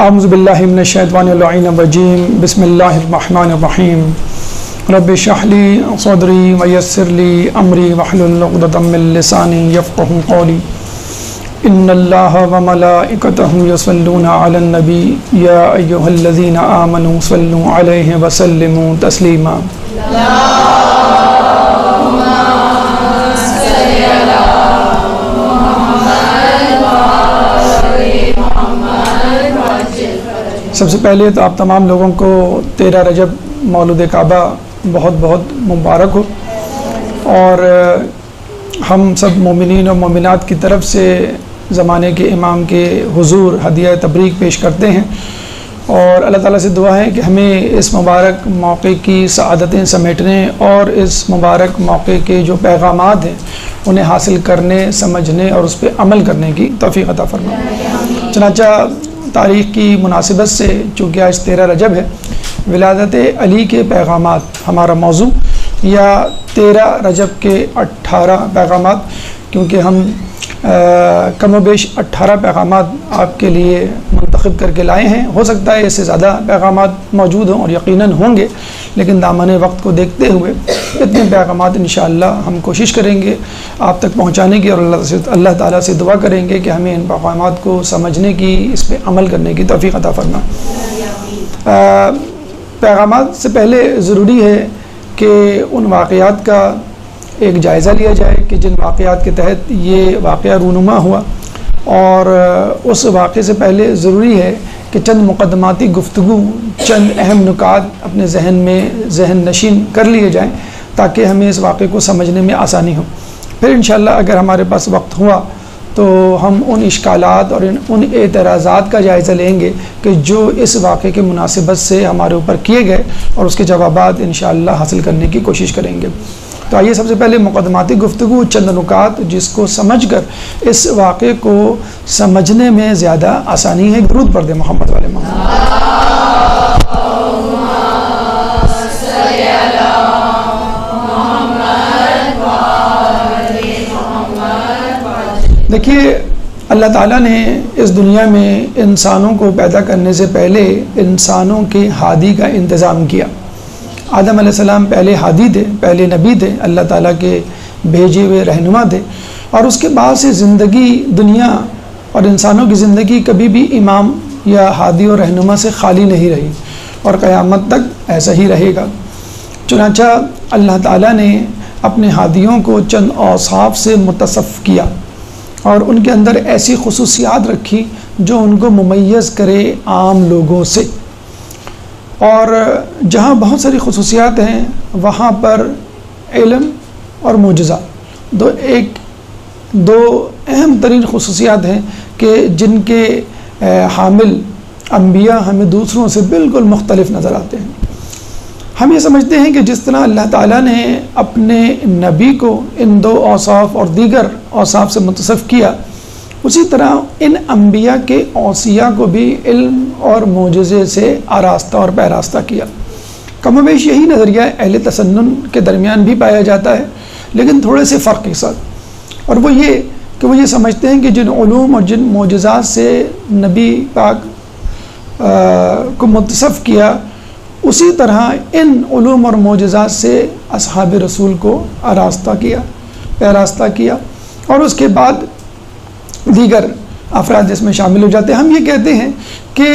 اعوذ باللہ من الشیطان الرجیم بسم اللہ الرحمن الرحیم رب اشرح لی صدری ویسر لی امری واحلل عقدۃ من لسانی یفقہوا قولی ان اللہ وملائکتہ یصلون علی النبی یا ایھا الذین آمنوا صلوا علیہ وسلموا تسلیما سب سے پہلے تو آپ تمام لوگوں کو 13 رجب مولود کعبہ بہت بہت مبارک ہو، اور ہم سب مومنین و مومنات کی طرف سے زمانے کے امام کے حضور ہدیہ تبریک پیش کرتے ہیں، اور اللہ تعالیٰ سے دعا ہے کہ ہمیں اس مبارک موقع کی سعادتیں سمیٹنے اور اس مبارک موقع کے جو پیغامات ہیں انہیں حاصل کرنے، سمجھنے اور اس پہ عمل کرنے کی توفیق عطا فرمائے۔ چنانچہ تاریخ کی مناسبت سے چونکہ آج 13 رجب ہے، ولادت علی کے پیغامات ہمارا موضوع، یا 13 رجب کے 18 پیغامات، کیونکہ ہم کم و بیش 18 پیغامات آپ کے لیے منتخب کر کے لائے ہیں۔ ہو سکتا ہے اس سے زیادہ پیغامات موجود ہوں اور یقیناً ہوں گے، لیکن دامن وقت کو دیکھتے ہوئے اتنے پیغامات انشاءاللہ ہم کوشش کریں گے آپ تک پہنچانے کی، اور اللہ تعالیٰ سے دعا کریں گے کہ ہمیں ان پیغامات کو سمجھنے کی، اس پہ عمل کرنے کی توفیق عطا فرمائے۔ پیغامات سے پہلے ضروری ہے کہ ان واقعات کا ایک جائزہ لیا جائے کہ جن واقعات کے تحت یہ واقعہ رونما ہوا، اور اس واقعے سے پہلے ضروری ہے کہ چند مقدماتی گفتگو، چند اہم نکات اپنے ذہن میں ذہن نشین کر لیے جائیں تاکہ ہمیں اس واقعے کو سمجھنے میں آسانی ہو۔ پھر انشاءاللہ اگر ہمارے پاس وقت ہوا تو ہم ان اشکالات اور ان اعتراضات کا جائزہ لیں گے کہ جو اس واقعے کے مناسبت سے ہمارے اوپر کیے گئے، اور اس کے جوابات انشاءاللہ حاصل کرنے کی کوشش کریں گے۔ تو آئیے سب سے پہلے مقدماتی گفتگو، چند نکات جس کو سمجھ کر اس واقعے کو سمجھنے میں زیادہ آسانی ہے۔ درود پڑھ دیں محمد والے محمد۔ دیکھیے، اللہ تعالیٰ نے اس دنیا میں انسانوں کو پیدا کرنے سے پہلے انسانوں کے ہادی کا انتظام کیا۔ آدم علیہ السلام پہلے ہادی تھے، پہلے نبی تھے، اللہ تعالیٰ کے بھیجے ہوئے رہنما تھے، اور اس کے بعد سے زندگی، دنیا اور انسانوں کی زندگی کبھی بھی امام یا ہادی اور رہنما سے خالی نہیں رہی، اور قیامت تک ایسا ہی رہے گا۔ چنانچہ اللہ تعالیٰ نے اپنے ہادیوں کو چند اوصاف سے متصف کیا، اور ان کے اندر ایسی خصوصیات رکھی جو ان کو ممیز کرے عام لوگوں سے، اور جہاں بہت ساری خصوصیات ہیں وہاں پر علم اور معجزہ دو اہم ترین خصوصیات ہیں کہ جن کے حامل انبیاء ہمیں دوسروں سے بالکل مختلف نظر آتے ہیں۔ ہم یہ سمجھتے ہیں کہ جس طرح اللہ تعالیٰ نے اپنے نبی کو ان 2 اوصاف اور دیگر اوصاف سے متصف کیا، اسی طرح ان انبیاء کے اوصیاء کو بھی علم اور معجزے سے آراستہ اور پیراستہ کیا۔ کم و بیش یہی نظریہ اہل تسنن کے درمیان بھی پایا جاتا ہے، لیکن تھوڑے سے فرق کے ساتھ، اور وہ یہ کہ وہ یہ سمجھتے ہیں کہ جن علوم اور جن معجزات سے نبی پاک کو متصف کیا، اسی طرح ان علوم اور معجزات سے اصحاب رسول کو آراستہ کیا، پیراستہ کیا، اور اس کے بعد دیگر افراد اس میں شامل ہو جاتے ہیں۔ ہم یہ کہتے ہیں کہ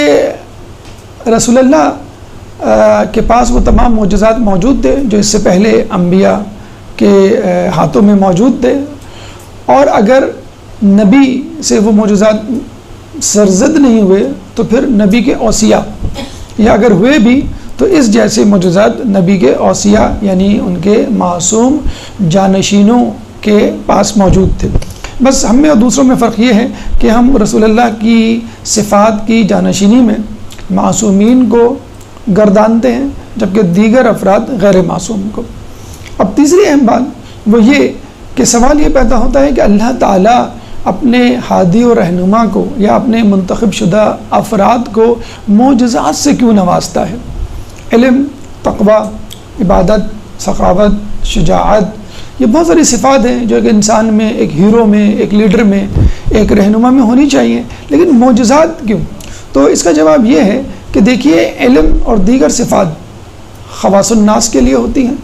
رسول اللہ کے پاس وہ تمام معجزات موجود تھے جو اس سے پہلے انبیاء کے ہاتھوں میں موجود تھے، اور اگر نبی سے وہ معجزات سرزد نہیں ہوئے تو پھر نبی کے اوصیاء، یا اگر ہوئے بھی تو اس جیسے معجزات نبی کے اوصیاء یعنی ان کے معصوم جانشینوں کے پاس موجود تھے۔ بس ہم میں اور دوسروں میں فرق یہ ہے کہ ہم رسول اللہ کی صفات کی جانشینی میں معصومین کو گردانتے ہیں، جبکہ دیگر افراد غیر معصوم کو۔ اب تیسری اہم بات وہ یہ کہ سوال یہ پیدا ہوتا ہے کہ اللہ تعالیٰ اپنے ہادی و رہنما کو یا اپنے منتخب شدہ افراد کو معجزات سے کیوں نوازتا ہے؟ علم، تقوی، عبادت، سخاوت، شجاعت، یہ بہت ساری صفات ہیں جو ایک انسان میں، ایک ہیرو میں، ایک لیڈر میں، ایک رہنما میں ہونی چاہیے، لیکن معجزات کیوں؟ تو اس کا جواب یہ ہے کہ دیکھیے علم اور دیگر صفات خواص الناس کے لیے ہوتی ہیں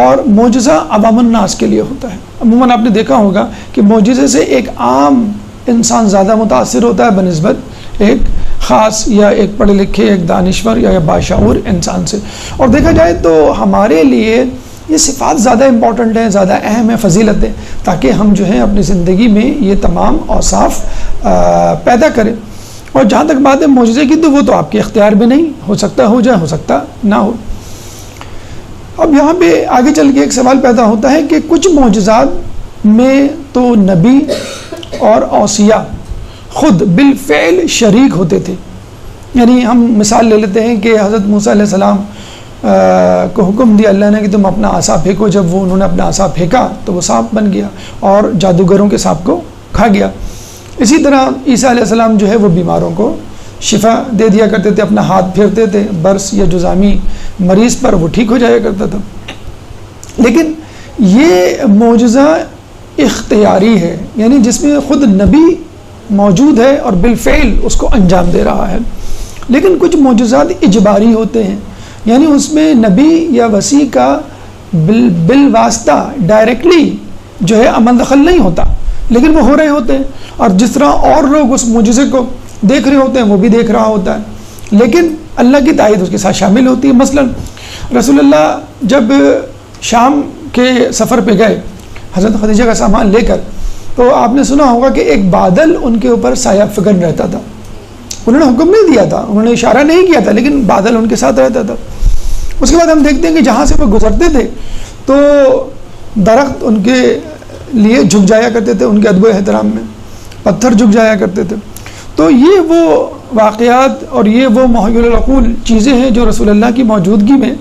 اور معجزہ عوام الناس کے لیے ہوتا ہے. عموماً آپ نے دیکھا ہوگا کہ معجزے سے ایک عام انسان زیادہ متاثر ہوتا ہے بنسبت ایک خاص یا ایک پڑھے لکھے ایک دانشور یا باشعور انسان سے. اور دیکھا جائے تو ہمارے لیے یہ صفات زیادہ امپورٹنٹ ہیں، زیادہ اہم ہیں، فضیلت ہے، تاکہ ہم جو ہیں اپنی زندگی میں یہ تمام اوصاف پیدا کریں. اور جہاں تک بات ہے معجزے کی تو وہ تو آپ کے اختیار میں نہیں، ہو سکتا ہو جائے، ہو سکتا نہ ہو. اب یہاں پہ آگے چل کے ایک سوال پیدا ہوتا ہے کہ کچھ معجزات میں تو نبی اور اوصیاء خود بالفعل شریک ہوتے تھے. یعنی ہم مثال لے لیتے ہیں کہ حضرت موسیٰ علیہ السلام کو حکم دیا اللہ نے کہ تم اپنا عصا پھینکو. جب وہ انہوں نے اپنا عصا پھینکا تو وہ سانپ بن گیا اور جادوگروں کے سانپ کو کھا گیا. اسی طرح عیسیٰ علیہ السلام جو ہے وہ بیماروں کو شفا دے دیا کرتے تھے، اپنا ہاتھ پھیرتے تھے برس یا جزامی مریض پر، وہ ٹھیک ہو جایا کرتا تھا. لیکن یہ معجزہ اختیاری ہے، یعنی جس میں خود نبی موجود ہے اور بالفعل اس کو انجام دے رہا ہے. لیکن کچھ معجزات اجباری ہوتے ہیں، یعنی اس میں نبی یا وصی کا بالواسطہ ڈائریکٹلی جو ہے عمل دخل نہیں ہوتا، لیکن وہ ہو رہے ہوتے ہیں. اور جس طرح اور لوگ اس معجزے کو دیکھ رہے ہوتے ہیں وہ بھی دیکھ رہا ہوتا ہے، لیکن اللہ کی تائید اس کے ساتھ شامل ہوتی ہے. مثلا رسول اللہ جب شام کے سفر پہ گئے حضرت خدیجہ کا سامان لے کر، تو آپ نے سنا ہوگا کہ ایک بادل ان کے اوپر سایہ فگن رہتا تھا. انہوں نے حکم نہیں دیا تھا، انہوں نے اشارہ نہیں کیا تھا، لیکن بادل ان کے ساتھ رہتا تھا. اس کے بعد ہم دیکھتے ہیں کہ جہاں سے وہ گزرتے تھے تو درخت ان کے لیے جھک جایا کرتے تھے، ان کے ادب و احترام میں پتھر جھک جایا کرتے تھے. تو یہ وہ واقعات اور یہ وہ محیل العقول چیزیں ہیں جو رسول اللہ کی موجودگی میں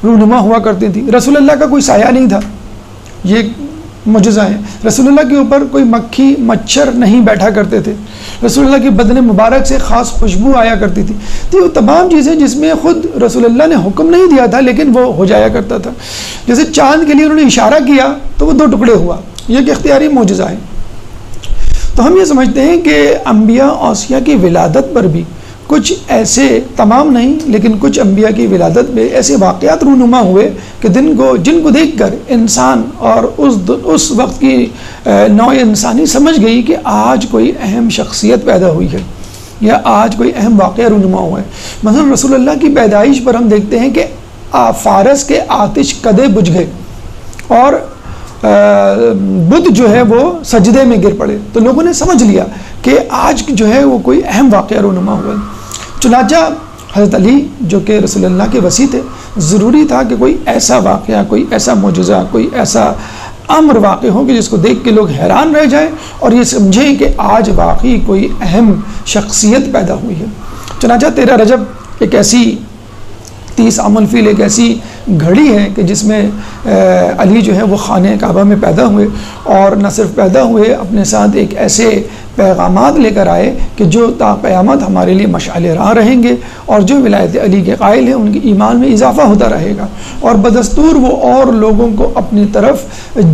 رونما ہوا کرتی تھیں. رسول اللہ کا کوئی سایہ نہیں تھا، یہ معجزہ ہے. رسول اللہ کے اوپر کوئی مکھی مچھر نہیں بیٹھا کرتے تھے. رسول اللہ کے بدن مبارک سے خاص خوشبو آیا کرتی تھی. تو یہ تمام چیزیں جس میں خود رسول اللہ نے حکم نہیں دیا تھا لیکن وہ ہو جایا کرتا تھا. جیسے چاند کے لیے انہوں نے اشارہ کیا تو وہ 2 ٹکڑے ہوا، یہ ایک اختیاری معجزہ ہے. تو ہم یہ سمجھتے ہیں کہ انبیاء اوصیاء کی ولادت پر بھی کچھ ایسے، تمام نہیں لیکن کچھ انبیاء کی ولادت میں ایسے واقعات رونما ہوئے کہ جن کو دیکھ کر انسان اور اس وقت کی نوع انسانی سمجھ گئی کہ آج کوئی اہم شخصیت پیدا ہوئی ہے یا آج کوئی اہم واقعہ رونما ہوا ہے. مثلا رسول اللہ کی پیدائش پر ہم دیکھتے ہیں کہ فارس کے آتش کدے بجھ گئے اور بدھ جو ہے وہ سجدے میں گر پڑے. تو لوگوں نے سمجھ لیا کہ آج جو ہے وہ کوئی اہم واقعہ رونما ہوا ہے. چنانچہ حضرت علی جو کہ رسول اللہ کے وصی تھے، ضروری تھا کہ کوئی ایسا واقعہ، کوئی ایسا معجزہ، کوئی ایسا امر واقع ہو کہ جس کو دیکھ کے لوگ حیران رہ جائیں اور یہ سمجھیں کہ آج واقعی کوئی اہم شخصیت پیدا ہوئی ہے. چنانچہ 13 رجب ایک ایسی 30 عام الفیل ایک ایسی گھڑی ہے کہ جس میں علی جو ہے وہ خانہ کعبہ میں پیدا ہوئے، اور نہ صرف پیدا ہوئے، اپنے ساتھ ایک ایسے پیغامات لے کر آئے کہ جو تا قیامت ہمارے لیے مشعل راہ رہیں گے، اور جو ولایت علی کے قائل ہیں ان کے ایمان میں اضافہ ہوتا رہے گا، اور بدستور وہ اور لوگوں کو اپنی طرف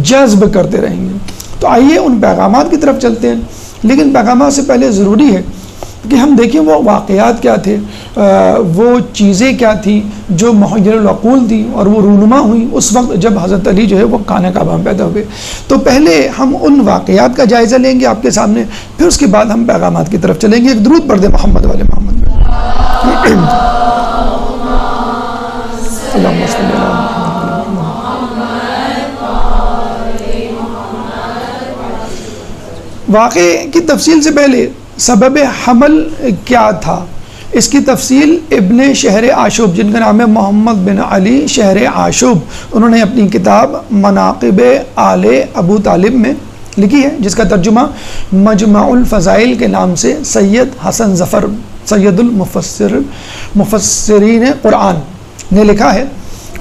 جذب کرتے رہیں گے. تو آئیے ان پیغامات کی طرف چلتے ہیں. لیکن پیغامات سے پہلے ضروری ہے کہ ہم دیکھیں وہ واقعات کیا تھے، وہ چیزیں کیا تھیں جو محیر العقول تھیں اور وہ رونما ہوئیں اس وقت جب حضرت علی جو ہے وہ خانہ کعبہ میں پیدا ہوئے. تو پہلے ہم ان واقعات کا جائزہ لیں گے آپ کے سامنے، پھر اس کے بعد ہم پیغامات کی طرف چلیں گے. ایک درود پڑھ دیں محمد والے محمد میں. اللہم صلی اللہ علیہ وسلم. واقعے کی تفصیل سے پہلے سبب حمل کیا تھا، اس کی تفصیل ابن شہر عاشوب، جن کا نام ہے محمد بن علی شہر عاشوب، انہوں نے اپنی کتاب مناقب آل ابو طالب میں لکھی ہے، جس کا ترجمہ مجمع الفضائل کے نام سے سید حسن ظفر سید المفسرین قرآن نے لکھا ہے.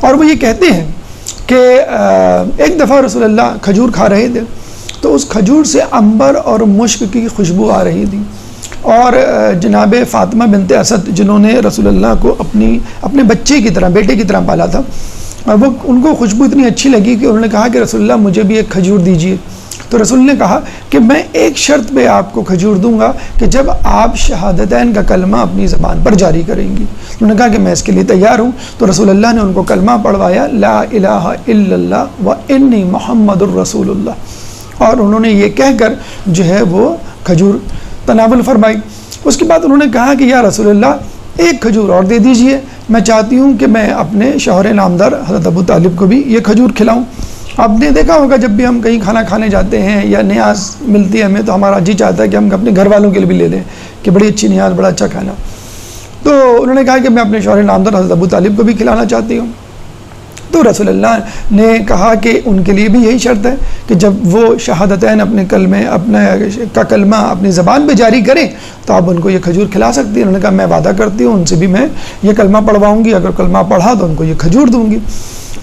اور وہ یہ کہتے ہیں کہ ایک دفعہ رسول اللہ کھجور کھا رہے تھے تو اس کھجور سے عنبر اور مشک کی خوشبو آ رہی تھی، اور جناب فاطمہ بنت اسد جنہوں نے رسول اللہ کو اپنے بچے کی طرح، بیٹے کی طرح پالا تھا، وہ ان کو خوشبو اتنی اچھی لگی کہ انہوں نے کہا کہ رسول اللہ مجھے بھی ایک کھجور دیجیے. تو رسول نے کہا کہ میں ایک شرط پہ آپ کو کھجور دوں گا کہ جب آپ شہادتین کا کلمہ اپنی زبان پر جاری کریں گی۔ انہوں نے کہا کہ میں اس کے لیے تیار ہوں۔ تو رسول اللہ نے ان کو کلمہ پڑھوایا، لا الہ الا اللہ و انی محمد الرسول اللہ، اور انہوں نے یہ کہہ کر جو ہے وہ کھجور تناول فرمائی۔ اس کے بعد انہوں نے کہا کہ یا رسول اللہ ایک کھجور اور دے دیجئے، میں چاہتی ہوں کہ میں اپنے شوہر نامدار حضرت ابو طالب کو بھی یہ کھجور کھلاؤں۔ آپ نے دیکھا ہوگا جب بھی ہم کہیں کھانا کھانے جاتے ہیں یا نیاز ملتی ہے ہمیں تو ہمارا جی چاہتا ہے کہ ہم اپنے گھر والوں کے لیے بھی لے لیں کہ بڑی اچھی نیاز، بڑا اچھا کھانا۔ تو انہوں نے کہا کہ میں اپنے شوہر نامدار حضرت ابو طالب کو بھی کھلانا چاہتی ہوں۔ تو رسول اللہ نے کہا کہ ان کے لیے بھی یہی شرط ہے کہ جب وہ شہادتین اپنے کلمہ اپنی زبان پہ جاری کریں تو آپ ان کو یہ کھجور کھلا سکتی ہیں۔ انہوں نے کہا میں وعدہ کرتی ہوں ان سے بھی میں یہ کلمہ پڑھواؤں گی، اگر کلمہ پڑھا تو ان کو یہ کھجور دوں گی۔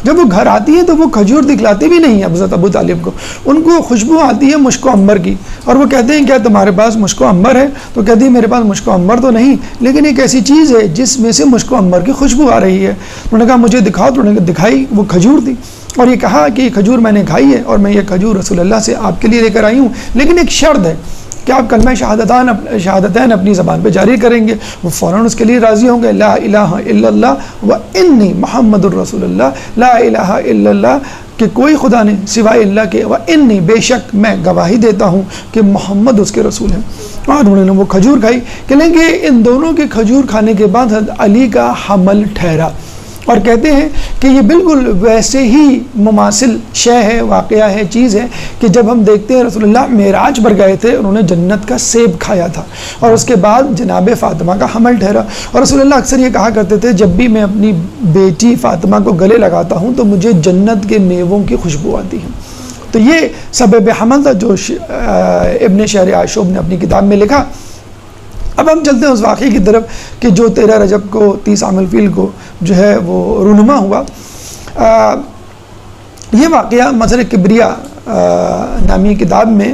جب وہ گھر آتی ہے تو وہ کھجور دکھلاتی بھی نہیں ہے حضرت ابو طالب کو، ان کو خوشبو آتی ہے مشک و عنبر کی، اور وہ کہتے ہیں کیا تمہارے پاس مشک و عنبر ہے؟ تو کہتی ہے میرے پاس مشک و عنبر تو نہیں، لیکن ایک ایسی چیز ہے جس میں سے مشک و عنبر کی خوشبو آ رہی ہے۔ انہوں نے کہا مجھے دکھاؤ، تو انہوں نے دکھائی، وہ کھجور تھی، اور یہ کہا کہ یہ کھجور میں نے کھائی ہے اور میں یہ کھجور رسول اللہ سے آپ کے لیے لے کر آئی ہوں، لیکن ایک شرط ہے کہ آپ کلمہ شہادتین اپنی زبان پہ جاری کریں گے۔ وہ فوراً اس کے لیے راضی ہوں گے، لا الہ الا اللہ و انی محمد الرسول اللہ، لا الہ الا اللہ کہ کوئی خدا نہیں سوائے اللہ کے، و انی بے شک میں گواہی دیتا ہوں کہ محمد اس کے رسول ہیں۔ اور انہوں نے وہ کھجور کھائی کہ ان دونوں کے کھجور کھانے کے بعد حضرت علی کا حمل ٹھہرا، اور کہتے ہیں کہ یہ بالکل ویسے ہی مماثل شے ہے، واقعہ ہے، چیز ہے کہ جب ہم دیکھتے ہیں رسول اللہ معراج پر گئے تھے، انہوں نے جنت کا سیب کھایا تھا، اور اس کے بعد جناب فاطمہ کا حمل ٹھہرا، اور رسول اللہ اکثر یہ کہا کرتے تھے جب بھی میں اپنی بیٹی فاطمہ کو گلے لگاتا ہوں تو مجھے جنت کے میووں کی خوشبو آتی ہے۔ تو یہ سبب حمل تھا جو ابن شہر عاشوب نے اپنی کتاب میں لکھا۔ اب ہم چلتے ہیں اس واقعے کی طرف کہ جو 13 رجب کو 30 عام الفیل کو جو ہے وہ رونما ہوا۔ یہ واقعہ مظہر کبریا نامی کتاب میں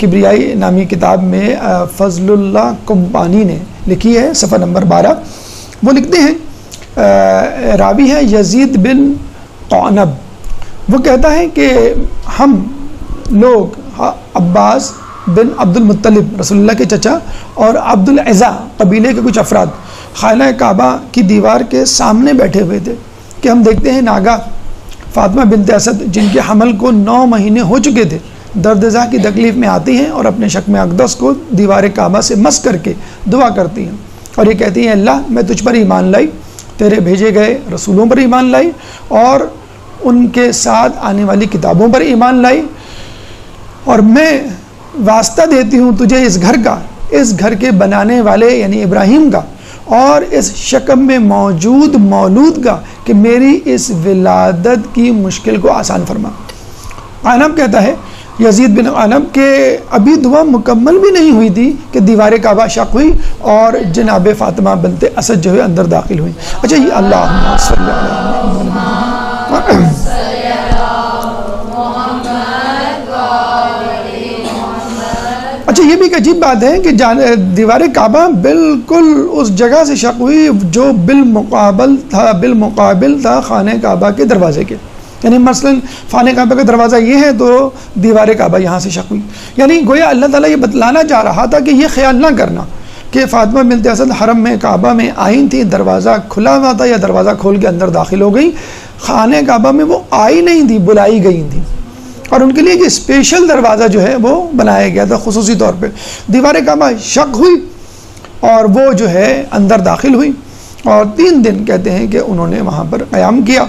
کبریائی نامی کتاب میں فضل اللہ کمپانی نے لکھی ہے، صفحہ نمبر 12۔ وہ لکھتے ہیں راوی ہے یزید بن قعنب، وہ کہتا ہے کہ ہم لوگ عباس بن عبد المطلب رسول اللہ کے چچا اور عبد العزا قبیلے کے کچھ افراد خانہ کعبہ کی دیوار کے سامنے بیٹھے ہوئے تھے کہ ہم دیکھتے ہیں ناگا فاطمہ بنت اسد جن کے حمل کو 9 مہینے ہو چکے تھے درد زا کی تکلیف میں آتی ہیں اور اپنے شکم اقدس کو دیوار کعبہ سے مس کر کے دعا کرتی ہیں اور یہ کہتی ہیں اللہ میں تجھ پر ایمان لائی، تیرے بھیجے گئے رسولوں پر ایمان لائی اور ان کے ساتھ آنے والی کتابوں پر ایمان لائی، اور میں واسطہ دیتی ہوں تجھے اس گھر کا، اس گھر کے بنانے والے یعنی ابراہیم کا، اور اس شکم میں موجود مولود کا کہ میری اس ولادت کی مشکل کو آسان فرما۔ عنب کہتا ہے یزید بن عنب کہ ابھی دعا مکمل بھی نہیں ہوئی تھی کہ دیوار کعبہ شق ہوئی اور جناب فاطمہ بنت اسد جو ہے اندر داخل ہوئی۔ اچھا یہ اللہم صلی اللہ اچھا یہ بھی ایک عجیب بات ہے کہ دیوار کعبہ بالکل اس جگہ سے شق ہوئی جو بالمقابل تھا خانہ کعبہ کے دروازے کے، یعنی مثلا خانہ کعبہ کا دروازہ یہ ہے تو دیوار کعبہ یہاں سے شق ہوئی، یعنی گویا اللہ تعالیٰ یہ بتلانا چاہ رہا تھا کہ یہ خیال نہ کرنا کہ فاطمہ بنت اسد حرم میں کعبہ میں آئی تھی، دروازہ کھلا ہوا تھا یا دروازہ کھول کے اندر داخل ہو گئی، خانہ کعبہ میں وہ آئی نہیں تھی، بلائی گئی تھی، اور ان کے لیے ایک اسپیشل دروازہ جو ہے وہ بنایا گیا تھا خصوصی طور پہ۔ دیوار کعبہ شق ہوئی اور وہ جو ہے اندر داخل ہوئی اور 3 دن کہتے ہیں کہ انہوں نے وہاں پر قیام کیا۔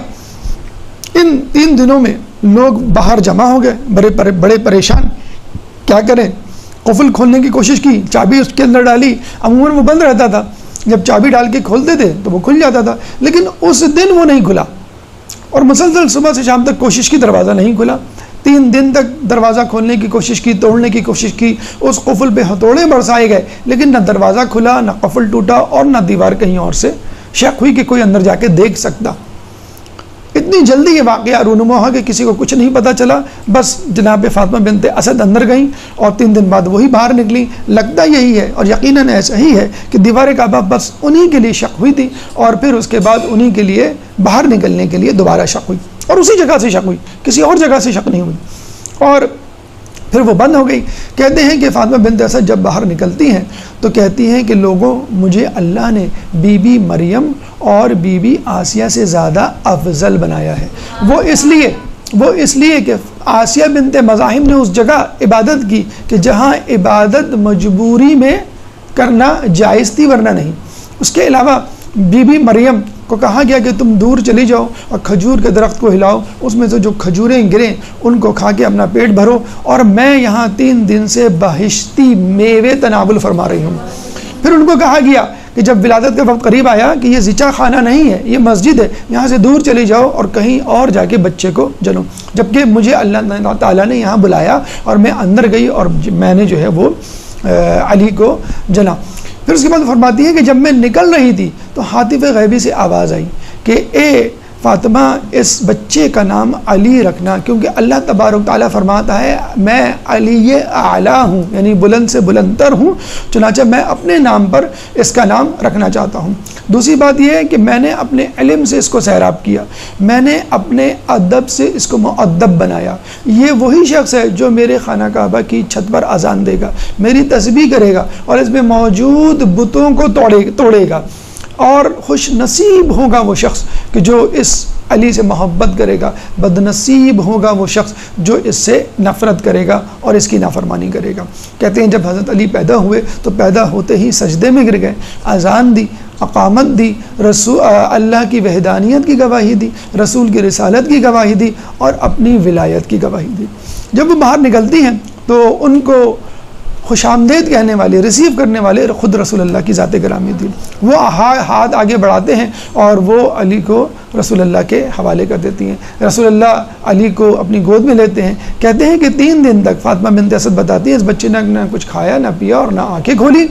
ان 3 دنوں میں لوگ باہر جمع ہو گئے، بڑے پریشان، کیا کریں؟ قفل کھولنے کی کوشش کی، چابی اس کے اندر ڈالی، عموماً وہ بند رہتا تھا، جب چابی ڈال کے کھولتے تھے تو وہ کھل جاتا تھا، لیکن اس دن وہ نہیں کھلا اور مسلسل صبح سے شام تک کوشش کی، دروازہ نہیں کھلا۔ 3 دن تک دروازہ کھولنے کی کوشش کی، توڑنے کی کوشش کی، اس قفل پہ ہتھوڑے برسائے گئے، لیکن نہ دروازہ کھلا، نہ قفل ٹوٹا اور نہ دیوار کہیں اور سے شک ہوئی کہ کوئی اندر جا کے دیکھ سکتا۔ اتنی جلدی یہ واقعہ رونما ہوا کہ کسی کو کچھ نہیں پتہ چلا، بس جناب فاطمہ بنت اسد اندر گئیں اور 3 دن بعد وہی باہر نکلی۔ لگتا یہی ہے اور یقیناً ایسا ہی ہے کہ دیوار کعبہ بس انہی کے لیے شق ہوئی تھی اور پھر اس کے بعد انہی کے لیے باہر نکلنے کے لیے دوبارہ شق ہوئی اور اسی جگہ سے شق ہوئی، کسی اور جگہ سے شق نہیں ہوئی۔ اور پھر وہ بند ہو گئی۔ کہتے ہیں کہ فاطمہ بنت اسد جب باہر نکلتی ہیں تو کہتی ہیں کہ لوگوں، مجھے اللہ نے بی بی مریم اور بی بی آسیہ سے زیادہ افضل بنایا ہے۔ وہ اس لیے کہ آسیہ بنت مزاحم نے اس جگہ عبادت کی کہ جہاں عبادت مجبوری میں کرنا جائز تھی ورنہ نہیں۔ اس کے علاوہ بی بی مریم کو کہا گیا کہ تم دور چلی جاؤ اور کھجور کے درخت کو ہلاؤ، اس میں سے جو کھجوریں گریں ان کو کھا کے اپنا پیٹ بھرو، اور میں یہاں 3 دن سے بہشتی میوے تناول فرما رہی ہوں۔ پھر ان کو کہا گیا کہ جب ولادت کا وقت قریب آیا کہ یہ زچا خانہ نہیں ہے، یہ مسجد ہے، یہاں سے دور چلی جاؤ اور کہیں اور جا کے بچے کو جنو، جبکہ مجھے اللہ تعالیٰ نے یہاں بلایا اور میں اندر گئی اور میں نے جو ہے وہ علی کو جنا۔ پھر اس کے بعد فرماتی ہے کہ جب میں نکل رہی تھی تو ہاتف غیبی سے آواز آئی کہ اے فاطمہ، اس بچے کا نام علی رکھنا، کیونکہ اللہ تبارک تعالیٰ فرماتا ہے میں علی اعلیٰ ہوں، یعنی بلند سے بلند تر ہوں، چنانچہ میں اپنے نام پر اس کا نام رکھنا چاہتا ہوں۔ دوسری بات یہ ہے کہ میں نے اپنے علم سے اس کو سیراب کیا، میں نے اپنے ادب سے اس کو مؤدب بنایا۔ یہ وہی شخص ہے جو میرے خانہ کعبہ کی چھت پر اذان دے گا، میری تسبیح کرے گا اور اس میں موجود بتوں کو توڑے گا، اور خوش نصیب ہوگا وہ شخص کہ جو اس علی سے محبت کرے گا، بد نصیب ہوگا وہ شخص جو اس سے نفرت کرے گا اور اس کی نافرمانی کرے گا۔ کہتے ہیں جب حضرت علی پیدا ہوئے تو پیدا ہوتے ہی سجدے میں گر گئے، اذان دی، اقامت دی، اللہ کی وحدانیت کی گواہی دی، رسول کی رسالت کی گواہی دی اور اپنی ولایت کی گواہی دی۔ جب وہ باہر نکلتی ہیں تو ان کو خوش آمدید کہنے والے، ریسیو کرنے والے خود رسول اللہ کی ذات گرامی تھی۔ وہ ہاتھ آگے بڑھاتے ہیں اور وہ علی کو رسول اللہ کے حوالے کر دیتی ہیں۔ رسول اللہ علی کو اپنی گود میں لیتے ہیں۔ کہتے ہیں کہ 3 دن تک فاطمہ بنت اسد بتاتی ہے اس بچے نے نہ کچھ کھایا، نہ پیا اور نہ آنکھیں کھولی،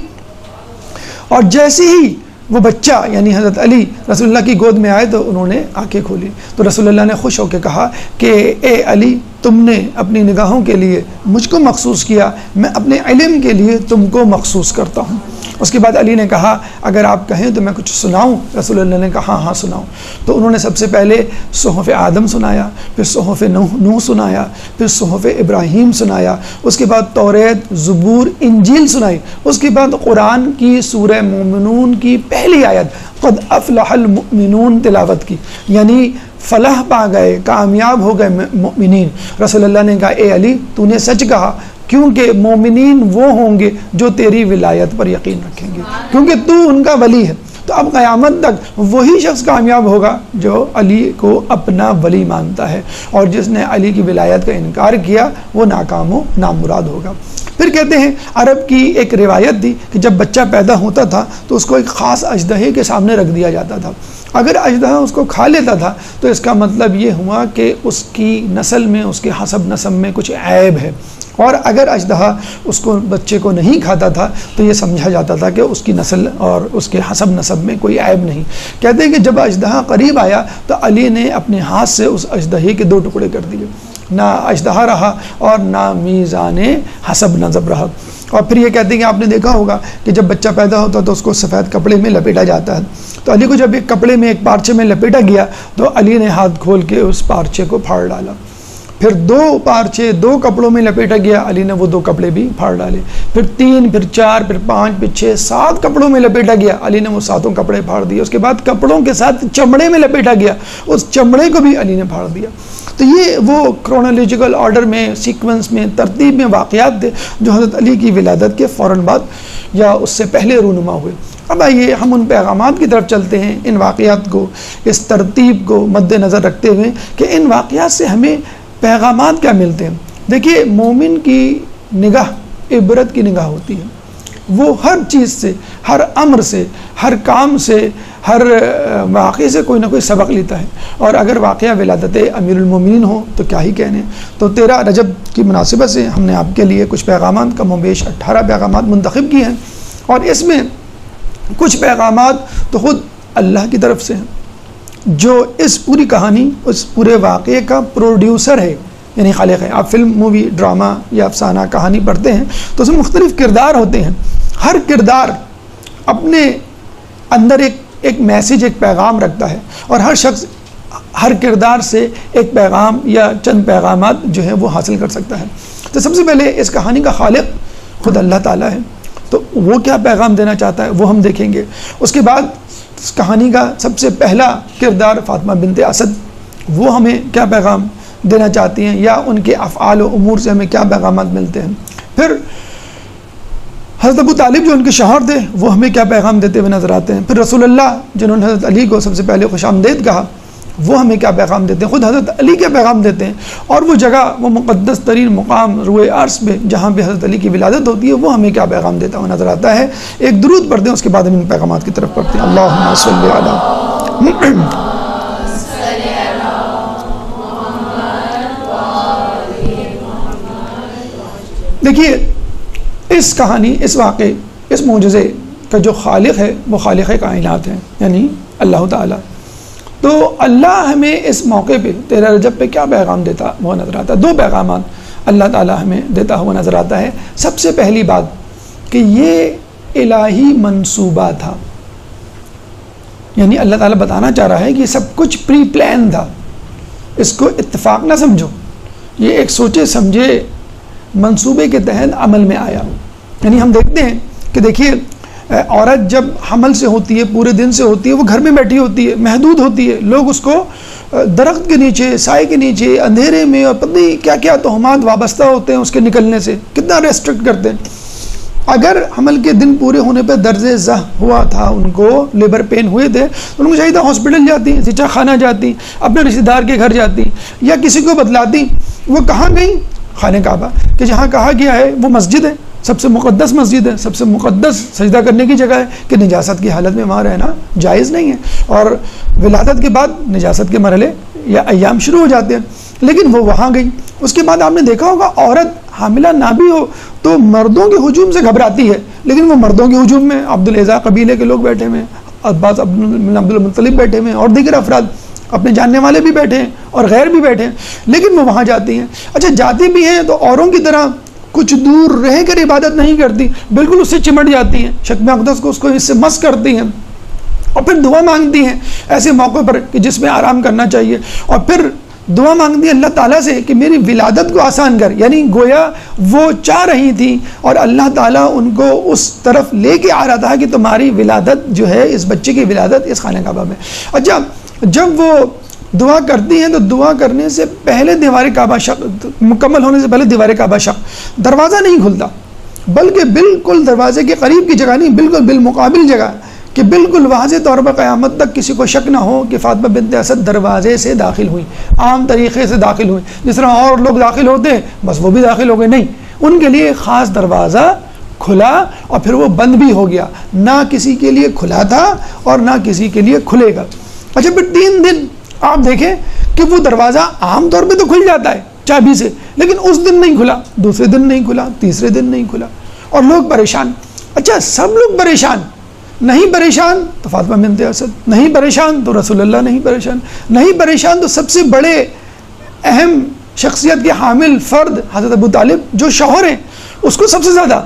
اور جیسے ہی وہ بچہ یعنی حضرت علی رسول اللہ کی گود میں آئے تو انہوں نے آنکھیں کھولی، تو رسول اللہ نے خوش ہو کے کہا کہ اے علی، تم نے اپنی نگاہوں کے لیے مجھ کو مخصوص کیا، میں اپنے علم کے لیے تم کو مخصوص کرتا ہوں۔ اس کے بعد علی نے کہا اگر آپ کہیں تو میں کچھ سناؤں؟ رسول اللہ نے کہا ہاں سناؤں۔ تو انہوں نے سب سے پہلے صحف آدم سنایا، پھر صحف نوح سنایا، پھر صحف ابراہیم سنایا، اس کے بعد توریت، زبور، انجیل سنائی، اس کے بعد قرآن کی سورہ مومنون کی پہلی آیت قد افلح المؤمنون تلاوت کی، یعنی فلاح پا گئے، کامیاب ہو گئے مومنین۔ رسول اللہ نے کہا اے علی، تو نے سچ کہا، کیونکہ مومنین وہ ہوں گے جو تیری ولایت پر یقین رکھیں گے، کیونکہ تو ان کا ولی ہے۔ تو اب قیامت تک وہی شخص کامیاب ہوگا جو علی کو اپنا ولی مانتا ہے، اور جس نے علی کی ولایت کا انکار کیا وہ ناکام و نامراد ہوگا۔ پھر کہتے ہیں عرب کی ایک روایت تھی کہ جب بچہ پیدا ہوتا تھا تو اس کو ایک خاص اژدہے کے سامنے رکھ دیا جاتا تھا، اگر اژدہا اس کو کھا لیتا تھا تو اس کا مطلب یہ ہوا کہ اس کی نسل میں، اس کے حسب نسب میں کچھ عیب ہے، اور اگر اژدہا اس کو بچے کو نہیں کھاتا تھا تو یہ سمجھا جاتا تھا کہ اس کی نسل اور اس کے حسب نسب میں کوئی عیب نہیں۔ کہتے ہیں کہ جب اژدہا قریب آیا تو علی نے اپنے ہاتھ سے اس اژدہے کے 2 ٹکڑے کر دیے، نہ اژدہا رہا اور نہ میزان حسب نسب رہا۔ اور پھر یہ کہتے ہیں کہ آپ نے دیکھا ہوگا کہ جب بچہ پیدا ہوتا تو اس کو سفید کپڑے میں لپیٹا جاتا ہے، تو علی کو جب ایک کپڑے میں، ایک پارچے میں لپیٹا گیا تو علی نے ہاتھ کھول کے اس پارچے کو پھاڑ ڈالا، پھر 2 پارچے 2 کپڑوں میں لپیٹا گیا، علی نے وہ 2 کپڑے بھی پھاڑ ڈالے، پھر 3، پھر 4، پھر 5، پھر 6، 7 کپڑوں میں لپیٹا گیا، علی نے وہ 7 کپڑے پھاڑ دیے۔ اس کے بعد کپڑوں کے ساتھ چمڑے میں لپیٹا گیا، اس چمڑے کو بھی علی نے پھاڑ دیا۔ تو یہ وہ کرونالوجیکل آرڈر میں، سیکوینس میں، ترتیب میں واقعات تھے جو حضرت علی کی ولادت کے فوراً بعد یا اس سے پہلے رونما ہوئے۔ اب آئیے ہم ان پیغامات کی طرف چلتے ہیں، ان واقعات کو، اس ترتیب کو مد نظر رکھتے ہوئے کہ ان واقعات سے ہمیں پیغامات کیا ملتے ہیں۔ دیکھیے مومن کی نگاہ عبرت کی نگاہ ہوتی ہے، وہ ہر چیز سے، ہر امر سے، ہر کام سے، ہر واقعے سے کوئی نہ کوئی سبق لیتا ہے، اور اگر واقعہ ولادت امیر المومنین ہو تو کیا ہی کہنے۔ تو 13 رجب کی مناسبت سے ہم نے آپ کے لیے کچھ پیغامات، کم و بیش 18 پیغامات منتخب کیے ہیں، اور اس میں کچھ پیغامات تو خود اللہ کی طرف سے ہیں جو اس پوری کہانی، اس پورے واقعے کا پروڈیوسر ہے، یعنی خالق ہے۔ آپ فلم، مووی، ڈرامہ یا افسانہ کہانی پڑھتے ہیں تو اس میں مختلف کردار ہوتے ہیں، ہر کردار اپنے اندر ایک میسیج، ایک پیغام رکھتا ہے، اور ہر شخص ہر کردار سے ایک پیغام یا چند پیغامات جو ہیں وہ حاصل کر سکتا ہے۔ تو سب سے پہلے اس کہانی کا خالق خود اللہ تعالیٰ ہے، تو وہ کیا پیغام دینا چاہتا ہے وہ ہم دیکھیں گے۔ اس کے بعد اس کہانی کا سب سے پہلا کردار فاطمہ بنت اسد، وہ ہمیں کیا پیغام دینا چاہتی ہیں یا ان کے افعال و امور سے ہمیں کیا پیغامات ملتے ہیں۔ پھر حضرت ابو طالب جو ان کے شوہر تھے وہ ہمیں کیا پیغام دیتے ہوئے نظر آتے ہیں۔ پھر رسول اللہ جنہوں نے حضرت علی کو سب سے پہلے خوش آمدید کہا، وہ ہمیں کیا پیغام دیتے ہیں، خود حضرت علی کیا پیغام دیتے ہیں، اور وہ جگہ، وہ مقدس ترین مقام روئے عرش پہ جہاں پہ حضرت علی کی ولادت ہوتی ہے، وہ ہمیں کیا پیغام دیتا ہوا نظر آتا ہے۔ ایک درود پڑھتے ہیں، اس کے بعد ہم ان پیغامات کی طرف پڑھتے ہیں۔ اللہم صلی علی دیکھیے اس کہانی، اس واقعے، اس معجزے کا جو خالق ہے وہ خالق کائنات ہے، یعنی اللہ تعالیٰ۔ تو اللہ ہمیں اس موقع پہ 13 رجب پہ کیا پیغام دیتا ہوا نظر آتا ہے؟ دو پیغامات اللہ تعالیٰ ہمیں دیتا ہوا نظر آتا ہے۔ سب سے پہلی بات کہ یہ الہی منصوبہ تھا، یعنی اللہ تعالیٰ بتانا چاہ رہا ہے کہ یہ سب کچھ پری پلان تھا، اس کو اتفاق نہ سمجھو، یہ ایک سوچے سمجھے منصوبے کے تحت عمل میں آیا۔ یعنی ہم دیکھتے ہیں کہ دیکھیے عورت جب حمل سے ہوتی ہے، پورے دن سے ہوتی ہے، وہ گھر میں بیٹھی ہوتی ہے، محدود ہوتی ہے، لوگ اس کو درخت کے نیچے، سائے کے نیچے، اندھیرے میں اور پتہ نہیں کیا کیا تہمات وابستہ ہوتے ہیں اس کے نکلنے سے، کتنا ریسٹرکٹ کرتے ہیں۔ اگر حمل کے دن پورے ہونے پہ درز زہ ہوا تھا، ان کو لیبر پین ہوئے تھے، تو ان کو چاہیے تھا ہاسپٹل جاتی، زچہ خانہ جاتی، اپنے رشتہ دار کے گھر جاتی، یا کسی کو بتلاتی۔ وہ کہاں گئی؟ خانہ کعبہ، کہ جہاں کہا گیا ہے وہ مسجد ہے، سب سے مقدس مسجد ہے، سب سے مقدس سجدہ کرنے کی جگہ ہے، کہ نجاست کی حالت میں وہاں رہنا جائز نہیں ہے، اور ولادت کے بعد نجاست کے مرحلے یا ایام شروع ہو جاتے ہیں، لیکن وہ وہاں گئی۔ اس کے بعد آپ نے دیکھا ہوگا عورت حاملہ نہ بھی ہو تو مردوں کے ہجوم سے گھبراتی ہے، لیکن وہ مردوں کے ہجوم میں عبدالعزا قبیلے کے لوگ بیٹھے ہوئے ہیں، عباس عبد المطلب بیٹھے ہوئے ہیں، اور دیگر افراد اپنے جاننے والے بھی بیٹھے ہیں اور غیر بھی بیٹھے ہیں، لیکن وہ وہاں جاتی ہیں۔ اچھا جاتی بھی ہیں تو اوروں کی طرح کچھ دور رہ کر عبادت نہیں کرتی، بالکل اس سے چمٹ جاتی ہیں، شکم اقدس کو اس کو اس سے مس کرتی ہیں، اور پھر دعا مانگتی ہیں ایسے موقع پر کہ جس میں آرام کرنا چاہیے، اور پھر دعا مانگتی ہیں اللہ تعالیٰ سے کہ میری ولادت کو آسان کر، یعنی گویا وہ چاہ رہی تھی اور اللہ تعالیٰ ان کو اس طرف لے کے آ رہا تھا کہ تمہاری ولادت جو ہے، اس بچے کی ولادت اس خانہ کعبہ میں۔ اچھا جب وہ دعا کرتی ہیں تو دعا کرنے سے پہلے دیوار کعبہ شق مکمل ہونے سے پہلے دیوار کعبہ شق، دروازہ نہیں کھلتا، بلکہ بالکل دروازے کے قریب کی جگہ نہیں، بالکل بالمقابل جگہ، کہ بالکل واضح طور پر قیامت تک کسی کو شک نہ ہو کہ فاطمہ بنت اسد دروازے سے داخل ہوئی، عام طریقے سے داخل ہوئی، جس طرح اور لوگ داخل ہوتے ہیں بس وہ بھی داخل ہو گئے، نہیں، ان کے لیے خاص دروازہ کھلا اور پھر وہ بند بھی ہو گیا، نہ کسی کے لیے کھلا تھا اور نہ کسی کے لیے کھلے گا۔ اچھا پھر 3 دن آپ دیکھیں کہ وہ دروازہ عام طور پہ تو کھل جاتا ہے چابی سے، لیکن اس دن نہیں کھلا، دوسرے دن نہیں کھلا، تیسرے دن نہیں کھلا، اور لوگ پریشان۔ اچھا سب لوگ پریشان، نہیں پریشان تو فاطمہ بنت اسد، نہیں پریشان تو رسول اللہ نہیں پریشان، نہیں پریشان تو سب سے بڑے اہم شخصیت کے حامل فرد حضرت ابو طالب جو شوہر ہیں، اس کو سب سے زیادہ،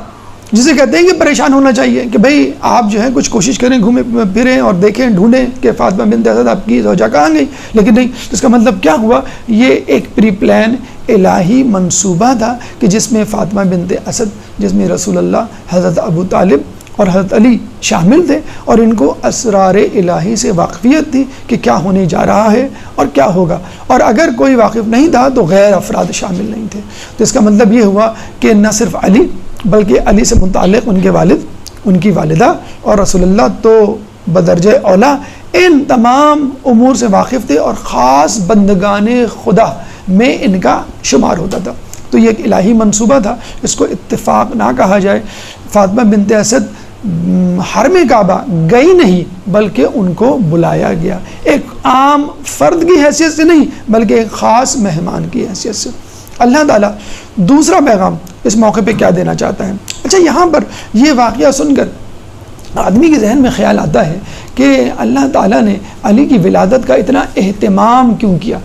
جسے کہتے ہیں کہ پریشان ہونا چاہیے کہ بھئی آپ جو ہے کچھ کوشش کریں، گھومیں پھریں اور دیکھیں، ڈھونڈیں کہ فاطمہ بنت اسد آپ کی زوجہ کہاں گئی، لیکن نہیں۔ اس کا مطلب کیا ہوا؟ یہ ایک پری پلان الہی منصوبہ تھا کہ جس میں فاطمہ بنت اسد، جس میں رسول اللہ، حضرت ابو طالب اور حضرت علی شامل تھے، اور ان کو اسرار الہی سے واقفیت تھی کہ کیا ہونے جا رہا ہے اور کیا ہوگا، اور اگر کوئی واقف نہیں تھا تو غیر افراد شامل نہیں تھے۔ تو اس کا مطلب یہ ہوا کہ نہ صرف علی بلکہ علی سے متعلق ان کے والد، ان کی والدہ اور رسول اللہ تو بدرجہ اولا ان تمام امور سے واقف تھے، اور خاص بندگان خدا میں ان کا شمار ہوتا تھا۔ تو یہ ایک الہی منصوبہ تھا، اس کو اتفاق نہ کہا جائے۔ فاطمہ بنت اسد حرم کعبہ گئی نہیں بلکہ ان کو بلایا گیا، ایک عام فرد کی حیثیت سے نہیں بلکہ ایک خاص مہمان کی حیثیت سے۔ اللہ تعالیٰ دوسرا پیغام اس موقع پہ کیا دینا چاہتا ہے؟ اچھا یہاں پر یہ واقعہ سن کر آدمی کے ذہن میں خیال آتا ہے کہ اللہ تعالیٰ نے علی کی ولادت کا اتنا اہتمام کیوں کیا؟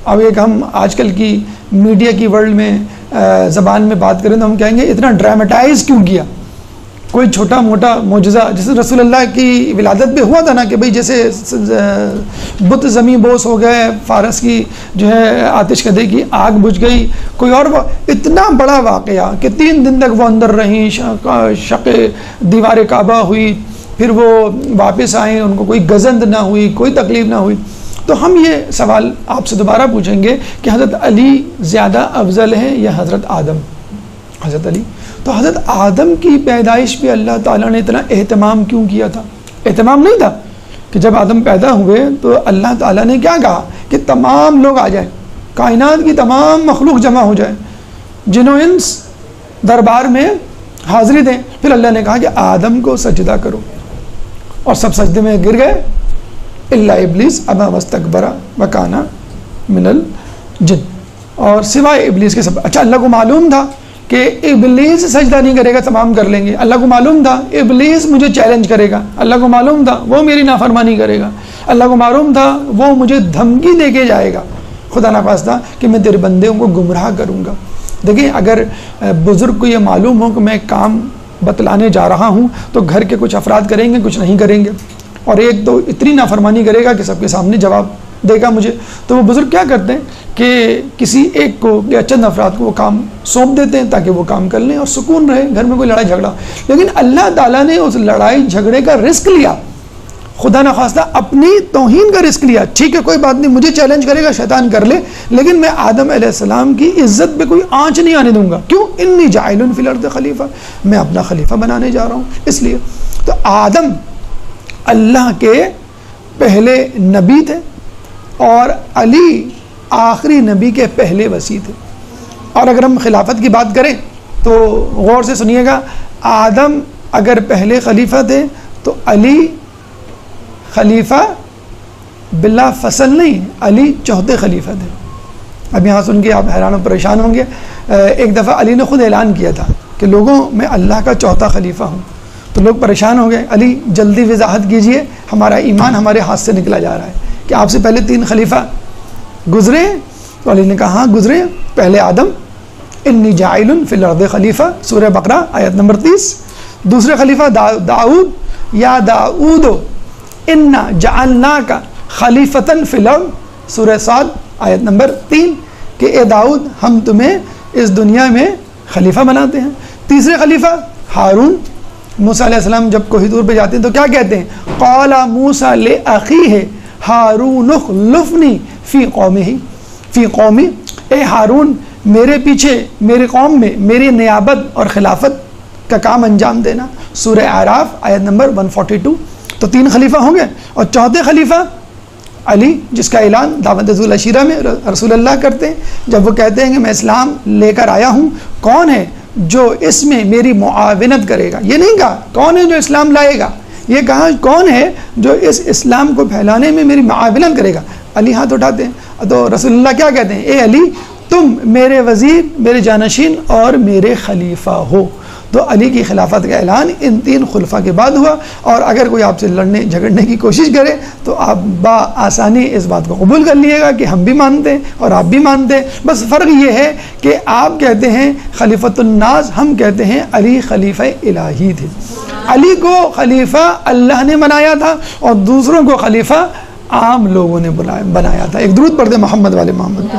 اب ایک ہم آج کل کی میڈیا کی ورلڈ میں زبان میں بات کریں تو ہم کہیں گے اتنا ڈرامٹائز کیوں کیا کوئی چھوٹا موٹا معجزہ جیسے رسول اللہ کی ولادت پہ ہوا تھا نا کہ بھئی جیسے بت زمین بوس ہو گئے، فارس کی جو ہے آتش کدے کی آگ بجھ گئی، کوئی اور اتنا بڑا واقعہ کہ 3 دن تک وہ اندر رہیں، شق دیوار کعبہ ہوئی، پھر وہ واپس آئیں، ان کو کوئی گزند نہ ہوئی، کوئی تکلیف نہ ہوئی. تو ہم یہ سوال آپ سے دوبارہ پوچھیں گے کہ حضرت علی زیادہ افضل ہیں یا حضرت آدم؟ حضرت علی. تو حضرت آدم کی پیدائش پہ اللہ تعالیٰ نے اتنا اہتمام کیوں کیا تھا؟ اہتمام نہیں تھا کہ جب آدم پیدا ہوئے تو اللہ تعالیٰ نے کیا کہا کہ تمام لوگ آ جائیں، کائنات کی تمام مخلوق جمع ہو جائے، جن و انس دربار میں حاضری دیں. پھر اللہ نے کہا کہ آدم کو سجدہ کرو، اور سب سجدے میں گر گئے الا ابلیس ابا واستکبر وکان من الجن، اور سوائے ابلیس کے سب. اچھا، اللہ کو معلوم تھا کہ ابلیس سجدہ نہیں کرے گا، تمام کر لیں گے. اللہ کو معلوم تھا ابلیس مجھے چیلنج کرے گا، اللہ کو معلوم تھا وہ میری نافرمانی کرے گا، اللہ کو معلوم تھا وہ مجھے دھمکی دے کے جائے گا، خدا نخواستہ کہ میں تیرے بندوں کو گمراہ کروں گا. دیکھیں، اگر بزرگ کو یہ معلوم ہو کہ میں کام بتلانے جا رہا ہوں تو گھر کے کچھ افراد کریں گے، کچھ نہیں کریں گے، اور ایک تو اتنی نافرمانی کرے گا کہ سب کے سامنے جواب دے گا مجھے، تو وہ بزرگ کیا کرتے ہیں کہ کسی ایک کو یا چند افراد کو وہ کام سونپ دیتے ہیں تاکہ وہ کام کر لیں اور سکون رہے، گھر میں کوئی لڑائی جھگڑا. لیکن اللہ تعالیٰ نے اس لڑائی جھگڑے کا رسک لیا، خدا نخواستہ اپنی توہین کا رسک لیا. ٹھیک ہے، کوئی بات نہیں، مجھے چیلنج کرے گا، شیطان کر لے، لیکن میں آدم علیہ السلام کی عزت پہ کوئی آنچ نہیں آنے دوں گا. کیوں؟ انی جاعل فی الارض خلیفہ، میں اپنا خلیفہ بنانے جا رہا ہوں. اس لیے تو آدم اللہ کے پہلے نبی تھے اور علی آخری نبی کے پہلے وصی تھے. اور اگر ہم خلافت کی بات کریں تو غور سے سنیے گا، آدم اگر پہلے خلیفہ تھے تو علی خلیفہ بلا فصل نہیں، علی چوتھے خلیفہ تھے. اب یہاں سن کے آپ حیران و پریشان ہوں گے. ایک دفعہ علی نے خود اعلان کیا تھا کہ لوگوں میں اللہ کا چوتھا خلیفہ ہوں. تو لوگ پریشان ہو گئے، علی جلدی وضاحت کیجئے، ہمارا ایمان ہمارے ہاتھ سے نکلا جا رہا ہے کہ آپ سے پہلے 3 خلیفہ گزرے. تو علی نے کہا ہاں گزرے. پہلے آدم، انی جاعل فی الارض خلیفہ، سورہ بقرہ آیت نمبر 30. دوسرے خلیفہ داؤد، یا داؤد انا جعلناک خلیفۃ فی الارض، سورہ صاد آیت نمبر 3، کہ اے داؤد ہم تمہیں اس دنیا میں خلیفہ بناتے ہیں. تیسرے خلیفہ ہارون. موسیٰ علیہ السلام جب کوہ طور پہ جاتے ہیں تو کیا کہتے ہیں؟ قال موسیٰ لأخیہ ہارون اخلفنی فی قومہ، فی قومی، اے ہارون میرے پیچھے میری قوم میں میری نیابت اور خلافت کا کام انجام دینا. سورہ اعراف آیت نمبر 142. تو 3 خلیفہ ہوں گے. اور چوتھے خلیفہ علی، جس کا اعلان دعوت ذو العشیرہ میں رسول اللہ کرتے ہیں جب وہ کہتے ہیں کہ میں اسلام لے کر آیا ہوں، کون ہے جو اس میں میری معاونت کرے گا؟ یہ نہیں کہا کون ہے جو اسلام لائے گا، یہ کہا کون ہے جو اس اسلام کو پھیلانے میں میری معاونت کرے گا. علی ہاتھ اٹھاتے ہیں تو رسول اللہ کیا کہتے ہیں؟ اے علی تم میرے وزیر، میرے جانشین اور میرے خلیفہ ہو. تو علی کی خلافت کا اعلان ان 3 خلفاء کے بعد ہوا. اور اگر کوئی آپ سے لڑنے جھگڑنے کی کوشش کرے تو آپ بآسانی اس بات کو قبول کر لیے گا کہ ہم بھی مانتے ہیں اور آپ بھی مانتے ہیں. بس فرق یہ ہے کہ آپ کہتے ہیں خلیفۃ الناس، ہم کہتے ہیں علی خلیفہ الہی تھے. علی کو خلیفہ اللہ نے بنایا تھا اور دوسروں کو خلیفہ عام لوگوں نے بنایا تھا. ایک درود پڑھ دیں محمد والے محمد کو.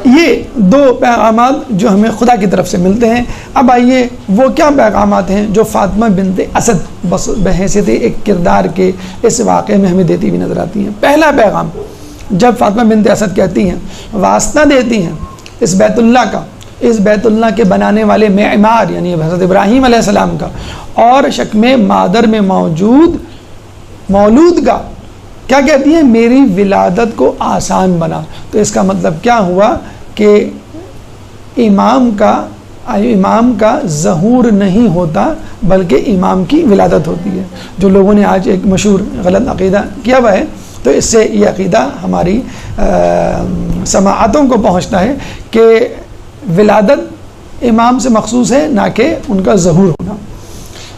یہ 2 پیغامات جو ہمیں خدا کی طرف سے ملتے ہیں. اب آئیے وہ کیا پیغامات ہیں جو فاطمہ بنت اسد بحیثیت ایک کردار کے اس واقعے میں ہمیں دیتی ہوئی نظر آتی ہیں. پہلا پیغام، جب فاطمہ بنت اسد کہتی ہیں، واسطہ دیتی ہیں اس بیت اللہ کا، اس بیت اللہ کے بنانے والے معمار یعنی حضرت ابراہیم علیہ السلام کا، اور شکم مادر میں موجود مولود کا، کیا کہتی ہیں؟ میری ولادت کو آسان بنا. تو اس کا مطلب کیا ہوا کہ امام کا ظہور نہیں ہوتا بلکہ امام کی ولادت ہوتی ہے. جو لوگوں نے آج ایک مشہور غلط عقیدہ کیا ہوا ہے، تو اس سے یہ عقیدہ ہماری سماعتوں کو پہنچتا ہے کہ ولادت امام سے مخصوص ہے، نہ کہ ان کا ظہور ہونا.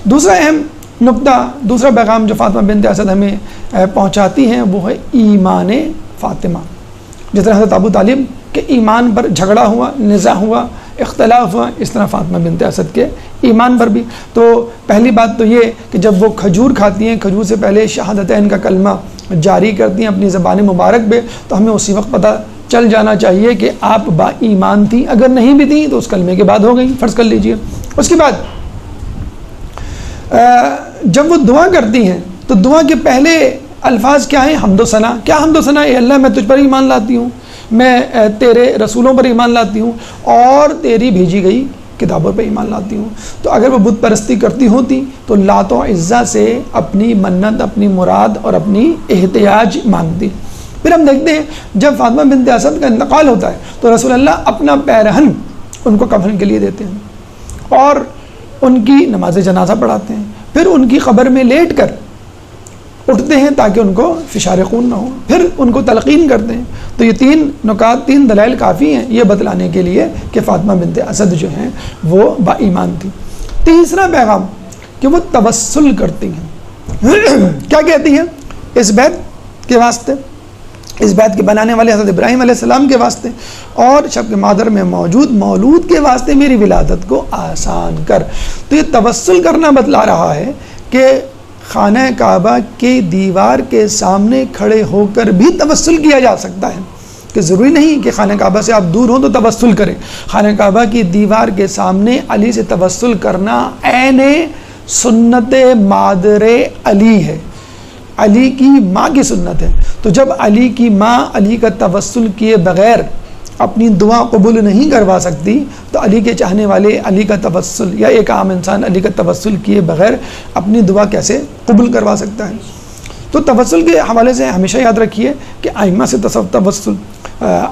دوسرا اہم نقطہ، دوسرا پیغام جو فاطمہ بنت اسد ہمیں پہنچاتی ہیں وہ ہے ایمان فاطمہ. جس طرح حضرت ابو طالب کے ایمان پر جھگڑا ہوا، نزاع ہوا، اختلاف ہوا، اس طرح فاطمہ بنت اسد کے ایمان پر بھی۔ تو پہلی بات تو یہ کہ جب وہ کھجور کھاتی ہیں، کھجور سے پہلے شہادتین کا کلمہ جاری کرتی ہیں اپنی زبان مبارک پہ، تو ہمیں اسی وقت پتہ چل جانا چاہیے کہ آپ با ایمان تھیں۔ اگر نہیں بھی تھیں تو اس کلمے کے بعد ہو گئی، فرض کر لیجئے۔ اس کے بعد جب وہ دعا کرتی ہیں تو دعا کے پہلے الفاظ کیا ہیں؟ حمد و ثنا۔ کیا حمد و ثنا؟ اے اللہ میں تجھ پر ایمان لاتی ہوں، میں تیرے رسولوں پر ایمان لاتی ہوں اور تیری بھیجی گئی کتابوں پر ایمان لاتی ہوں۔ تو اگر وہ بت پرستی کرتی ہوتی تو لات و عزا سے اپنی منت، اپنی مراد اور اپنی احتیاج مانگتی۔ پھر ہم دیکھتے ہیں جب فاطمہ بنت اسد کا انتقال ہوتا ہے تو رسول اللہ اپنا پیرہن ان کو کفن کے لیے دیتے ہیں اور ان کی نماز جنازہ پڑھاتے ہیں، پھر ان کی قبر میں لیٹ کر اٹھتے ہیں تاکہ ان کو فشار خون نہ ہو، پھر ان کو تلقین کرتے ہیں۔ تو یہ تین نکات، تین دلائل کافی ہیں یہ بتلانے کے لیے کہ فاطمہ بنت اسد جو ہیں وہ با ایمان تھی۔ تیسرا پیغام کہ وہ توسل کرتی ہیں۔ کیا کہتی ہیں؟ اس بیت کے واسطے، اس بیت کے بنانے والے حضرت ابراہیم علیہ السلام کے واسطے اور شب کے مادر میں موجود مولود کے واسطے میری ولادت کو آسان کر۔ تو یہ توسل کرنا بتلا رہا ہے کہ خانہ کعبہ کی دیوار کے سامنے کھڑے ہو کر بھی توسل کیا جا سکتا ہے، کہ ضروری نہیں کہ خانہ کعبہ سے آپ دور ہوں تو توسل کریں۔ خانہ کعبہ کی دیوار کے سامنے علی سے توسل کرنا عین سنت مادر علی ہے، علی کی ماں کی سنت ہے۔ تو جب علی کی ماں علی کا توسل کیے بغیر اپنی دعا قبول نہیں کروا سکتی تو علی کے چاہنے والے علی کا توسل یا ایک عام انسان علی کا توسل کیے بغیر اپنی دعا کیسے قبول کروا سکتا ہے؟ تو توسل کے حوالے سے ہمیشہ یاد رکھیے کہ ائمہ سے توسل،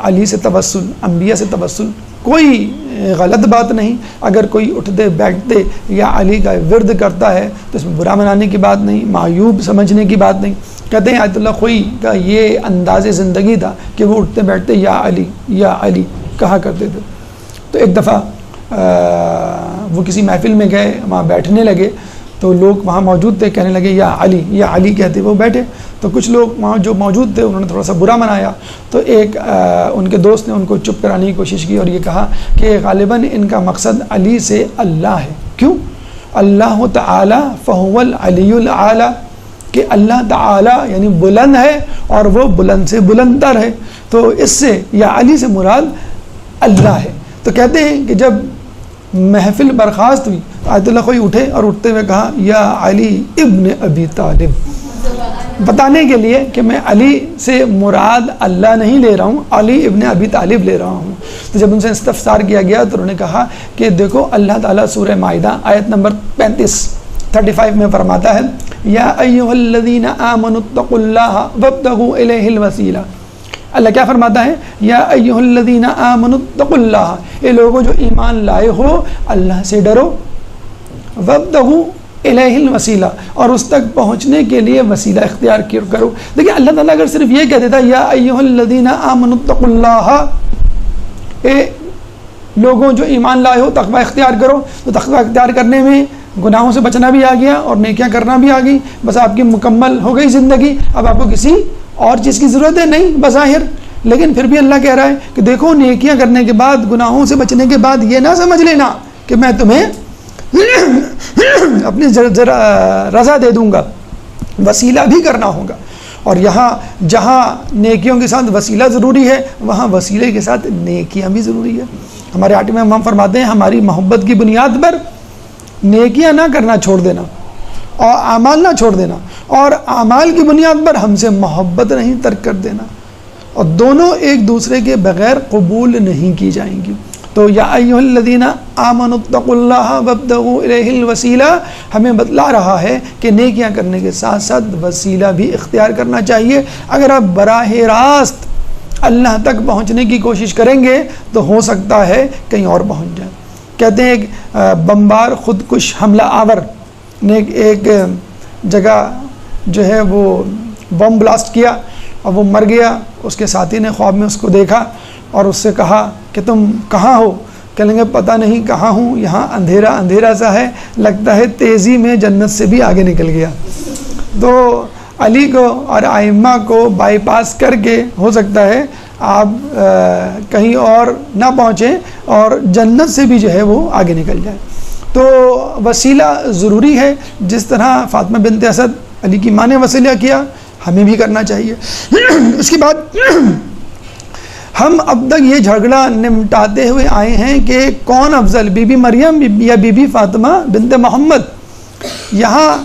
علی سے توسل، انبیاء سے توسل کوئی غلط بات نہیں۔ اگر کوئی اٹھتے بیٹھتے یا علی کا ورد کرتا ہے تو اس میں برا منانے کی بات نہیں، معیوب سمجھنے کی بات نہیں۔ کہتے ہیں آیت اللہ خوئی کا یہ انداز زندگی تھا کہ وہ اٹھتے بیٹھتے یا علی کہا کرتے تھے۔ تو ایک دفعہ وہ کسی محفل میں گئے، وہاں بیٹھنے لگے تو لوگ وہاں موجود تھے، کہنے لگے یا علی کہتے، وہ بیٹھے تو کچھ لوگ وہاں جو موجود تھے انہوں نے تھوڑا سا برا منایا، تو ایک ان کے دوست نے ان کو چپ کرانے کی کوشش کی اور یہ کہا کہ غالباً ان کا مقصد علی سے اللہ ہے۔ کیوں؟ اللہ تعالی فہو العلی الاعلی، کہ اللہ تعالی یعنی بلند ہے اور وہ بلند سے بلند تر ہے، تو اس سے یا علی سے مراد اللہ ہے۔ تو کہتے ہیں کہ جب محفل برخاست ہوئی آیت اللہ کوئی اٹھے اور اٹھتے ہوئے کہا یا علی ابن ابی طالب، بتانے کے لیے کہ میں علی سے مراد اللہ نہیں لے رہا ہوں، علی ابن ابی طالب لے رہا ہوں۔ تو جب ان سے استفسار کیا گیا تو انہوں نے کہا کہ دیکھو اللہ تعالیٰ سورہ مائدہ آیت نمبر 35 میں فرماتا ہے یا ایھا الذین آمنوا اتقوا اللہ وابتغوا الیہ الوسیلہ۔ اللہ کیا فرماتا ہے؟ یا ایھا الذین آمنوا اتقوا اللہ، اے لوگوں جو ایمان لائے ہو اللہ سے ڈرو، وابتغوا الیہ الوسیلہ، اور اس تک پہنچنے کے لیے وسیلہ اختیار کرو۔ دیکھیں اللہ تعالیٰ اگر صرف یہ کہہ دیتا یا ایھا الذین آمنوا اتقوا اللہ، اے لوگوں جو ایمان لائے ہو تقوی اختیار کرو، تو تقوی اختیار کرنے میں گناہوں سے بچنا بھی آ گیا اور نیکیاں کرنا بھی آ گئی، بس آپ کی مکمل ہو گئی زندگی، اب آپ کو کسی اور چیز کی ضرورت ہے نہیں بظاہر۔ لیکن پھر بھی اللہ کہہ رہا ہے کہ دیکھو نیکیاں کرنے کے بعد، گناہوں سے بچنے کے بعد یہ نہ سمجھ لینا کہ میں تمہیں اپنی رضا دے دوں گا، وسیلہ بھی کرنا ہوگا۔ اور یہاں جہاں نیکیوں کے ساتھ وسیلہ ضروری ہے وہاں وسیلے کے ساتھ نیکیاں بھی ضروری ہے۔ ہمارے آٹھ میں ہم فرماتے ہیں ہماری محبت کی بنیاد پر نیکیاں نہ کرنا چھوڑ دینا اور اعمال نہ چھوڑ دینا، اور اعمال کی بنیاد پر ہم سے محبت نہیں ترک کر دینا، اور دونوں ایک دوسرے کے بغیر قبول نہیں کی جائیں گی۔ تو یا ایھا الذین آمنوا اتقوا اللہ وابتغوا الیہ الوسیلہ ہمیں بتلا رہا ہے کہ نیکیاں کرنے کے ساتھ ساتھ وسیلہ بھی اختیار کرنا چاہیے۔ اگر آپ براہ راست اللہ تک پہنچنے کی کوشش کریں گے تو ہو سکتا ہے کہیں اور پہنچ جائیں۔ کہتے ہیں ایک بمبار خودکش حملہ آور نے ایک جگہ جو ہے وہ بم بلاسٹ کیا اور وہ مر گیا، اس کے ساتھی نے خواب میں اس کو دیکھا اور اس سے کہا کہ تم کہاں ہو؟ کہیں گے پتہ نہیں کہاں ہوں، یہاں اندھیرا اندھیرا سا ہے، لگتا ہے تیزی میں جنت سے بھی آگے نکل گیا۔ تو علی کو اور ائمہ کو بائی پاس کر کے ہو سکتا ہے آپ کہیں اور نہ پہنچیں اور جنت سے بھی جو ہے وہ آگے نکل جائے. تو وسیلہ ضروری ہے. جس طرح فاطمہ بنت اسد علی کی ماں نے وسیلہ کیا, ہمیں بھی کرنا چاہیے. اس کے بعد ہم اب تک یہ جھگڑا نمٹاتے ہوئے آئے ہیں کہ کون افضل, بی بی مریم یا بی بی فاطمہ بنت محمد. یہاں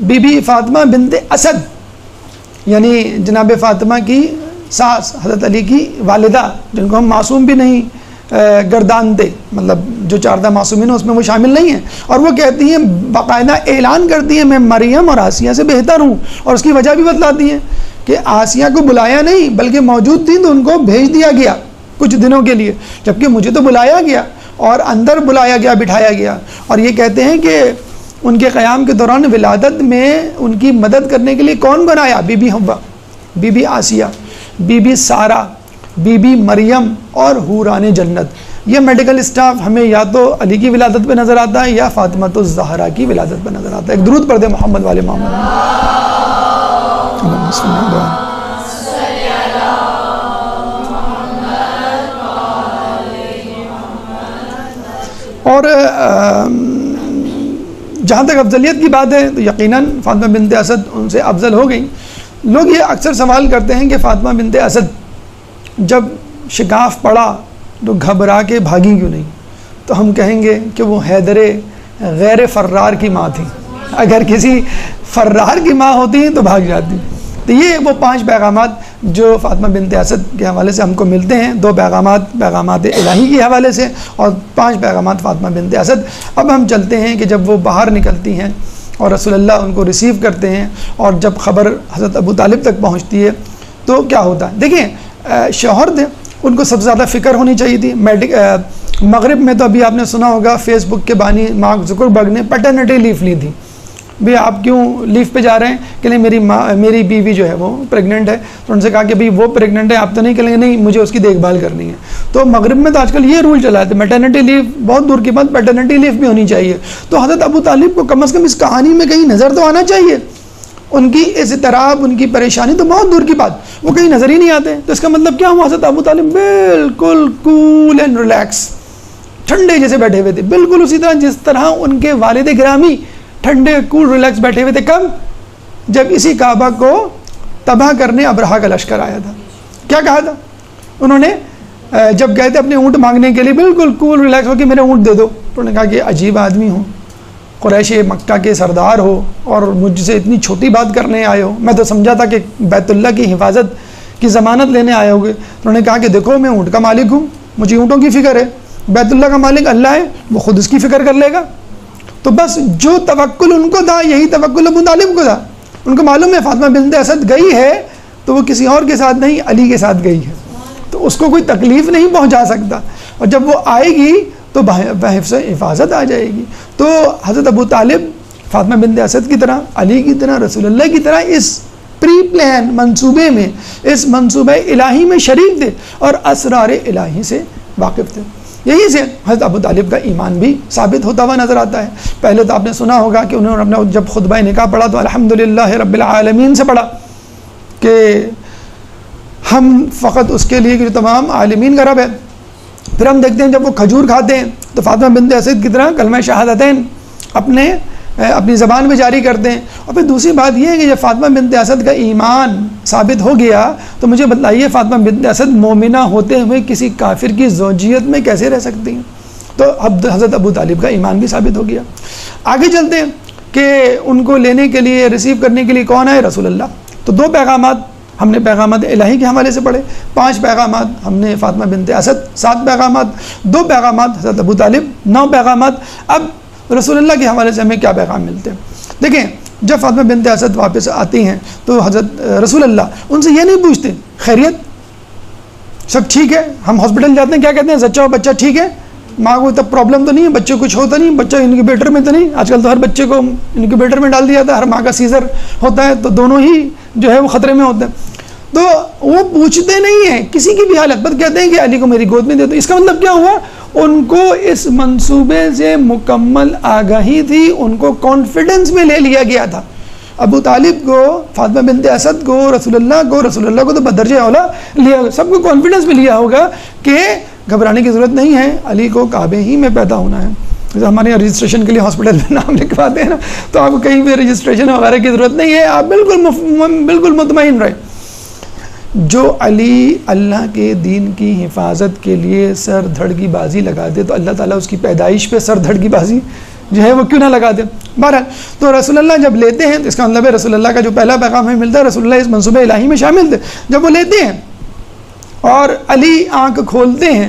بی بی فاطمہ بنت اسد یعنی جناب فاطمہ کی ساس, حضرت علی کی والدہ, جن کو ہم معصوم بھی نہیں گردانتے, مطلب جو 14 معصومین ہیں اس میں وہ شامل نہیں ہیں, اور وہ کہتی ہیں, باقاعدہ اعلان کرتی ہیں, میں مریم اور آسیہ سے بہتر ہوں. اور اس کی وجہ بھی بتلاتی ہیں کہ آسیہ کو بلایا نہیں بلکہ موجود تھی تو ان کو بھیج دیا گیا کچھ دنوں کے لیے, جبکہ مجھے تو بلایا گیا اور اندر بلایا گیا, بٹھایا گیا. اور یہ کہتے ہیں کہ ان کے قیام کے دوران ولادت میں ان کی مدد کرنے کے لیے کون بنایا؟ Bibi Hawa, Bibi Asiya, Bibi Sarah, Bibi Maryam اور حوران جنت. یہ میڈیکل اسٹاف ہمیں یا تو علی کی ولادت پہ نظر آتا ہے یا فاطمہ الزہرا کی ولادت پہ نظر آتا ہے. ایک درود پڑھ دیں محمد والے محمد. اور جہاں تک افضلیت کی بات ہے تو یقیناً فاطمہ بنت اسد ان سے افضل ہو گئی. لوگ یہ اکثر سوال کرتے ہیں کہ فاطمہ بنت اسد جب شگاف پڑا تو گھبرا کے بھاگی کیوں نہیں؟ تو ہم کہیں گے کہ وہ حیدر غیر فرار کی ماں تھی. اگر کسی فرار کی ماں ہوتی تو بھاگ جاتی. تو یہ وہ 5 پیغامات جو فاطمہ بنت اسد کے حوالے سے ہم کو ملتے ہیں. 2 پیغامات الہی کے حوالے سے اور 5 پیغامات فاطمہ بنت اسد. اب ہم چلتے ہیں کہ جب وہ باہر نکلتی ہیں اور رسول اللہ ان کو ریسیو کرتے ہیں اور جب خبر حضرت ابو طالب تک پہنچتی ہے تو کیا ہوتا ہے. دیکھیں شوہر تھے, ان کو سب سے زیادہ فکر ہونی چاہیے تھی. مغرب میں تو ابھی آپ نے سنا ہوگا فیس بک کے بانی مارک زکربرگ نے پیٹرنٹی لیو لی تھی. بھئی آپ کیوں لیو پہ جا رہے ہیں؟ کہ نہیں میری بیوی جو ہے وہ پریگننٹ ہے. تو ان سے کہا کہ بھئی وہ پریگننٹ ہے, آپ تو نہیں کہیں گے نہیں مجھے اس کی دیکھ بھال کرنی ہے. تو مغرب میں تو آج کل یہ رول چلا ہے, میٹرنٹی لیو بہت دور کی بات, پیٹرنٹی لیو بھی ہونی چاہیے. تو حضرت ابو طالب کو کم از کم اس کہانی میں کہیں نظر تو آنا چاہیے. ان کی اضطراب, ان کی پریشانی تو بہت دور کی بات, وہ کہیں نظر ہی نہیں آتے. تو اس کا مطلب کیا ہوا؟ حضرت ابو طالب بالکل کول اینڈ ریلیکس, ٹھنڈے جیسے بیٹھے ہوئے تھے, بالکل اسی طرح جس طرح ان کے والد گرامی ٹھنڈے کول ریلیکس بیٹھے ہوئے تھے. کب؟ جب اسی کعبہ کو تباہ کرنے ابرہہ کا لشکر آیا تھا. کیا کہا تھا انہوں نے جب گئے تھے اپنے اونٹ مانگنے کے لیے؟ بالکل کول ریلیکس ہو کہ میرے اونٹ دے دو. تو انہوں نے کہا کہ عجیب آدمی ہو, قریش مکہ کے سردار ہو اور مجھ سے اتنی چھوٹی بات کرنے آئے ہو. میں تو سمجھا تھا کہ بیت اللہ کی حفاظت کی ضمانت لینے آئے ہوگے. انہوں نے کہا کہ دیکھو میں اونٹ کا مالک ہوں, مجھے اونٹوں کی فکر ہے. بیت اللہ کا مالک اللہ ہے, وہ خود اس کی فکر کر لے گا. تو بس جو توکل ان کو تھا یہی توکل ابو طالب کو تھا. ان کو معلوم ہے فاطمہ بنت اسد گئی ہے تو وہ کسی اور کے ساتھ نہیں, علی کے ساتھ گئی ہے, تو اس کو کوئی تکلیف نہیں پہنچا سکتا. اور جب وہ آئے گی تو بحفظ حفاظت آ جائے گی. تو حضرت ابو طالب فاطمہ بنت اسد کی طرح, علی کی طرح, رسول اللہ کی طرح اس پری پلان منصوبے میں, اس منصوبہ الہی میں شریک تھے اور اسرار الہی سے واقف تھے. یہی سے حضرت ابو طالب کا ایمان بھی ثابت ہوتا ہوا نظر آتا ہے. پہلے تو آپ نے سنا ہوگا کہ انہوں نے اپنا جب خطبہ نکاح پڑھا تو الحمدللہ رب العالمین سے پڑھا کہ ہم فقط اس کے لیے کہ جو تمام عالمین کا رب ہے. پھر ہم دیکھتے ہیں جب وہ کھجور کھاتے ہیں تو فاطمہ بنت اسد کی طرح کلمہ شہادتین اپنی زبان میں جاری کرتے ہیں. اور پھر دوسری بات یہ ہے کہ جب فاطمہ بنت اسد کا ایمان ثابت ہو گیا تو مجھے بتلائیے فاطمہ بنت اسد مومنہ ہوتے ہوئے کسی کافر کی زوجیت میں کیسے رہ سکتی ہیں؟ تو حضرت ابو طالب کا ایمان بھی ثابت ہو گیا. آگے چلتے ہیں کہ ان کو لینے کے لیے, ریسیو کرنے کے لیے کون آئے؟ رسول اللہ. تو 2 پیغامات ہم نے پیغامات الہی کے حوالے سے پڑھے, 5 پیغامات ہم نے فاطمہ بنت اسد, 7 پیغامات, 2 پیغامات حضرت ابو طالب, 9 پیغامات. اب رسول اللہ کے حوالے سے ہمیں کیا پیغام ملتے ہیں؟ دیکھیں جب فاطمہ بنت اسد واپس آتی ہیں تو حضرت رسول اللہ ان سے یہ نہیں پوچھتے خیریت سب ٹھیک ہے. ہم ہاسپٹل جاتے ہیں کیا کہتے ہیں؟ زچہ بچہ ٹھیک ہے, ماں کو تب پرابلم تو نہیں ہے, بچے کچھ ہوتا نہیں, بچہ انکیوبیٹر میں تو نہیں. آج کل تو ہر بچے کو انکیوبیٹر میں ڈال دیا جاتا ہے, ہر ماں کا سیزر ہوتا ہے, تو دونوں ہی جو ہے وہ خطرے میں ہوتے ہیں. تو وہ پوچھتے نہیں ہیں کسی کی بھی حالت پر, کہتے ہیں کہ علی کو میری گود میں دے دو. اس کا مطلب کیا ہوا؟ ان کو اس منصوبے سے مکمل آگاہی تھی, ان کو کانفیڈنس میں لے لیا گیا تھا ابو طالب کو، فاطمہ بنت اسد کو، رسول اللہ کو تو بدرجہ اولا لیا، سب کو کانفیڈنس میں لیا ہوگا کہ گھبرانے کی ضرورت نہیں ہے، علی کو کعبے ہی میں پیدا ہونا ہے. جیسے ہمارے یہاں رجسٹریشن کے لیے ہاسپٹل میں نام لکھواتے ہیں نا، تو آپ کو کہیں بھی رجسٹریشن وغیرہ کی ضرورت نہیں ہے، آپ بالکل مطمئن رہے. جو علی اللہ کے دین کی حفاظت کے لیے سر دھڑ کی بازی لگا دے تو اللہ تعالیٰ اس کی پیدائش پہ سر دھڑ کی بازی جو ہے وہ کیوں نہ لگا دے. بہرحال تو رسول اللہ جب لیتے ہیں تو اس کا مطلب ہے رسول اللہ کا جو پہلا پیغام ہمیں ملتا ہے، رسول اللہ اس منصوبہ الہی میں شامل تھے. جب وہ لیتے ہیں اور علی آنکھ کھولتے ہیں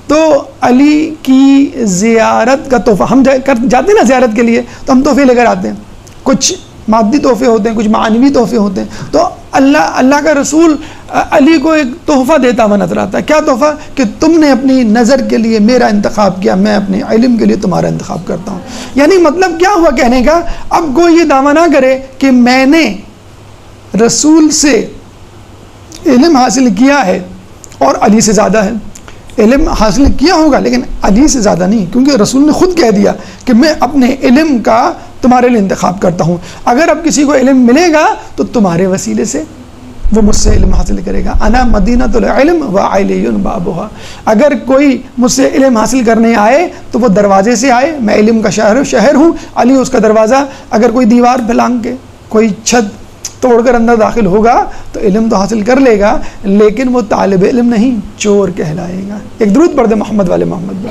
تو علی کی زیارت کا تحفہ، ہم جاتے ہیں نا زیارت کے لیے تو ہم تحفے لے کر آتے ہیں، کچھ مادی تحفے ہوتے ہیں، کچھ معنوی تحفے ہوتے ہیں. تو اللہ کا رسول علی کو ایک تحفہ دیتا ہوا نظر آتا ہے. کیا تحفہ؟ کہ تم نے اپنی نظر کے لیے میرا انتخاب کیا، میں اپنے علم کے لیے تمہارا انتخاب کرتا ہوں. یعنی مطلب کیا ہوا کہنے کا؟ اب کوئی یہ دعویٰ نہ کرے کہ میں نے رسول سے علم حاصل کیا ہے اور علی سے زیادہ ہے. علم حاصل کیا ہوگا لیکن علی سے زیادہ نہیں، کیونکہ رسول نے خود کہہ دیا کہ میں اپنے علم کا تمہارے لیے انتخاب کرتا ہوں. اگر اب کسی کو علم ملے گا تو تمہارے وسیلے سے وہ مجھ سے علم حاصل کرے گا. انا مدینۃ العلم وعلی بابھا. اگر کوئی مجھ سے علم حاصل کرنے آئے تو وہ دروازے سے آئے، میں علم کا شہر ہوں، علی اس کا دروازہ. اگر کوئی دیوار پھلانگ کے، کوئی چھت توڑ کر اندر داخل ہوگا تو علم تو حاصل کر لے گا لیکن وہ طالب علم نہیں، چور کہلائے گا. ایک درود پڑھ دے محمد والے محمد.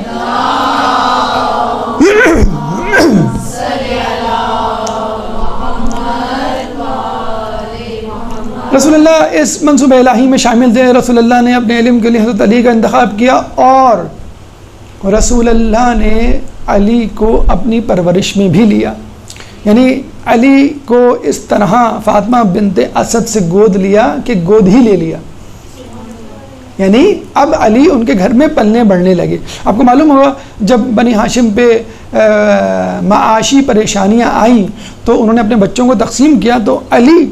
رسول اللہ اس منصوبہ الہی میں شامل تھے. رسول اللہ نے اپنے علم کے لیے حضرت علی کا انتخاب کیا اور رسول اللہ نے علی کو اپنی پرورش میں بھی لیا. یعنی علی کو اس طرح فاطمہ بنت اسد سے گود لیا کہ گود ہی لے لیا. یعنی اب علی ان کے گھر میں پلنے بڑھنے لگے. آپ کو معلوم ہوگا جب بنی ہاشم پہ معاشی پریشانیاں آئیں تو انہوں نے اپنے بچوں کو تقسیم کیا تو علی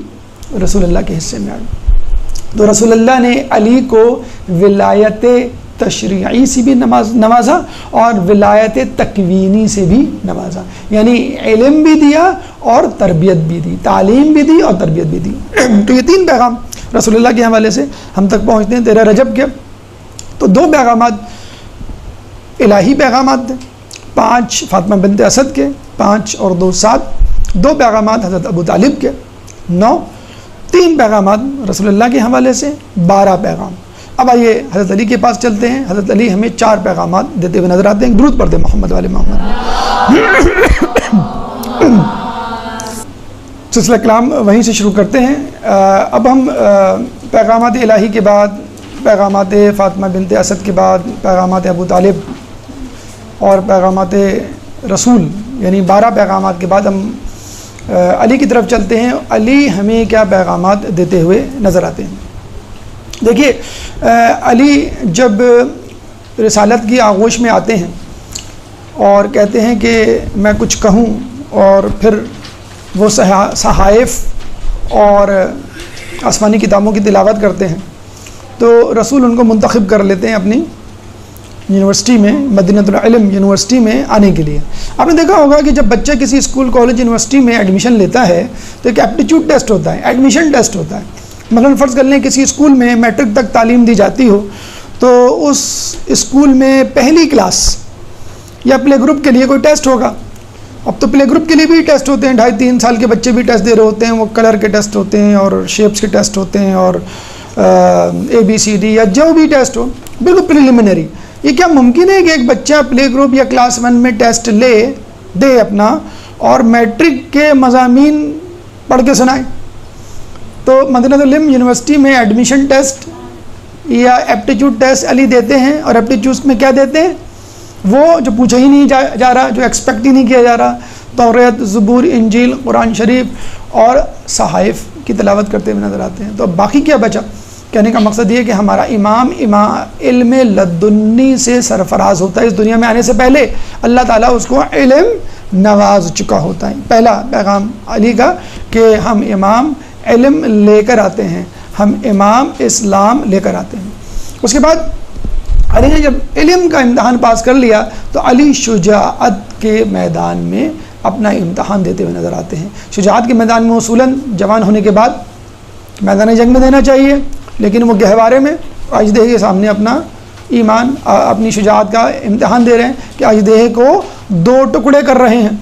رسول اللہ کے حصے میں آئی. تو رسول اللہ نے علی کو ولایت تشریعی سے بھی نوازا اور ولایت تکوینی سے بھی نوازا. یعنی علم بھی دیا اور تربیت بھی دی، تعلیم بھی دی اور تربیت بھی دی. تو یہ تین پیغام رسول اللہ کے حوالے سے ہم تک پہنچتے ہیں. 13 رجب کے تو 2 پیغامات الہی پیغامات تھے، 5 فاطمہ بنت اسد کے، 5 اور 2 7، 2 پیغامات حضرت ابو طالب کے، 9، 3 پیغامات رسول اللہ کے حوالے سے، 12 پیغام. اب آئیے حضرت علی کے پاس چلتے ہیں. حضرت علی ہمیں 4 پیغامات دیتے ہوئے نظر آتے ہیں. درود پڑھ دیں محمد والے محمد. سلسلہ کلام وہیں سے شروع کرتے ہیں. اب ہم پیغامات الہی کے بعد، پیغامات فاطمہ بنت اسد کے بعد، پیغامات ابو طالب اور پیغامات رسول یعنی 12 پیغامات کے بعد ہم علی کی طرف چلتے ہیں. علی ہمیں کیا پیغامات دیتے ہوئے نظر آتے ہیں؟ دیکھیے علی جب رسالت کی آغوش میں آتے ہیں اور کہتے ہیں کہ میں کچھ کہوں اور پھر وہ صحائف اور آسمانی کتابوں کی تلاوت کرتے ہیں تو رسول ان کو منتخب کر لیتے ہیں اپنی یونیورسٹی میں، مدینۃ العلم یونیورسٹی میں آنے کے لیے. آپ نے دیکھا ہوگا کہ جب بچہ کسی اسکول کالج یونیورسٹی میں ایڈمیشن لیتا ہے تو ایک ایپٹیچیوڈ ٹیسٹ ہوتا ہے، ایڈمیشن ٹیسٹ ہوتا ہے. مثلاً فرض کر لیں کسی اسکول میں میٹرک تک تعلیم دی جاتی ہو تو اس اسکول میں پہلی کلاس یا پلے گروپ کے لیے کوئی ٹیسٹ ہوگا. اب تو پلے گروپ کے لیے بھی ٹیسٹ ہوتے ہیں، 2.5-3 سال کے بچے بھی ٹیسٹ دے رہے ہوتے ہیں. وہ کلر کے ٹیسٹ ہوتے ہیں اور شیپس کے ٹیسٹ ہوتے ہیں اور ABCD یا جو بھی ٹیسٹ ہو، بالکل پریلیمنری. یہ کیا ممکن ہے کہ ایک بچہ پلے گروپ یا کلاس 1 میں ٹیسٹ دے اپنا اور میٹرک کے مضامین پڑھ کے سنائے؟ تو مدینۃ العلم یونیورسٹی میں ایڈمیشن ٹیسٹ یا ایپٹیچیوڈ ٹیسٹ علی دیتے ہیں اور ایپٹیچیوڈ میں کیا دیتے ہیں؟ وہ جو پوچھا ہی نہیں جا رہا، جو ایکسپیکٹ ہی نہیں کیا جا رہا، توریت، زبور، انجیل، قرآن شریف اور صحائف کی تلاوت کرتے ہوئے نظر آتے ہیں. تو اب باقی کیا بچا؟ کہنے کا مقصد یہ ہے کہ ہمارا امام علم لدنی سے سرفراز ہوتا ہے. اس دنیا میں آنے سے پہلے اللہ تعالیٰ اس کو علم نواز چکا ہوتا ہے. پہلا پیغام علی کا کہ ہم امام علم لے کر آتے ہیں، ہم امام اسلام لے کر آتے ہیں. اس کے بعد علی نے جب علم کا امتحان پاس کر لیا تو علی شجاعت کے میدان میں اپنا امتحان دیتے ہوئے نظر آتے ہیں۔ شجاعت کے میدان میں اصولاً جوان ہونے کے بعد میدان جنگ میں دینا چاہیے، لیکن وہ گہوارے میں اژدہے کے سامنے اپنا ایمان اپنی شجاعت کا امتحان دے رہے ہیں کہ اژدہے کو 2 ٹکڑے کر رہے ہیں۔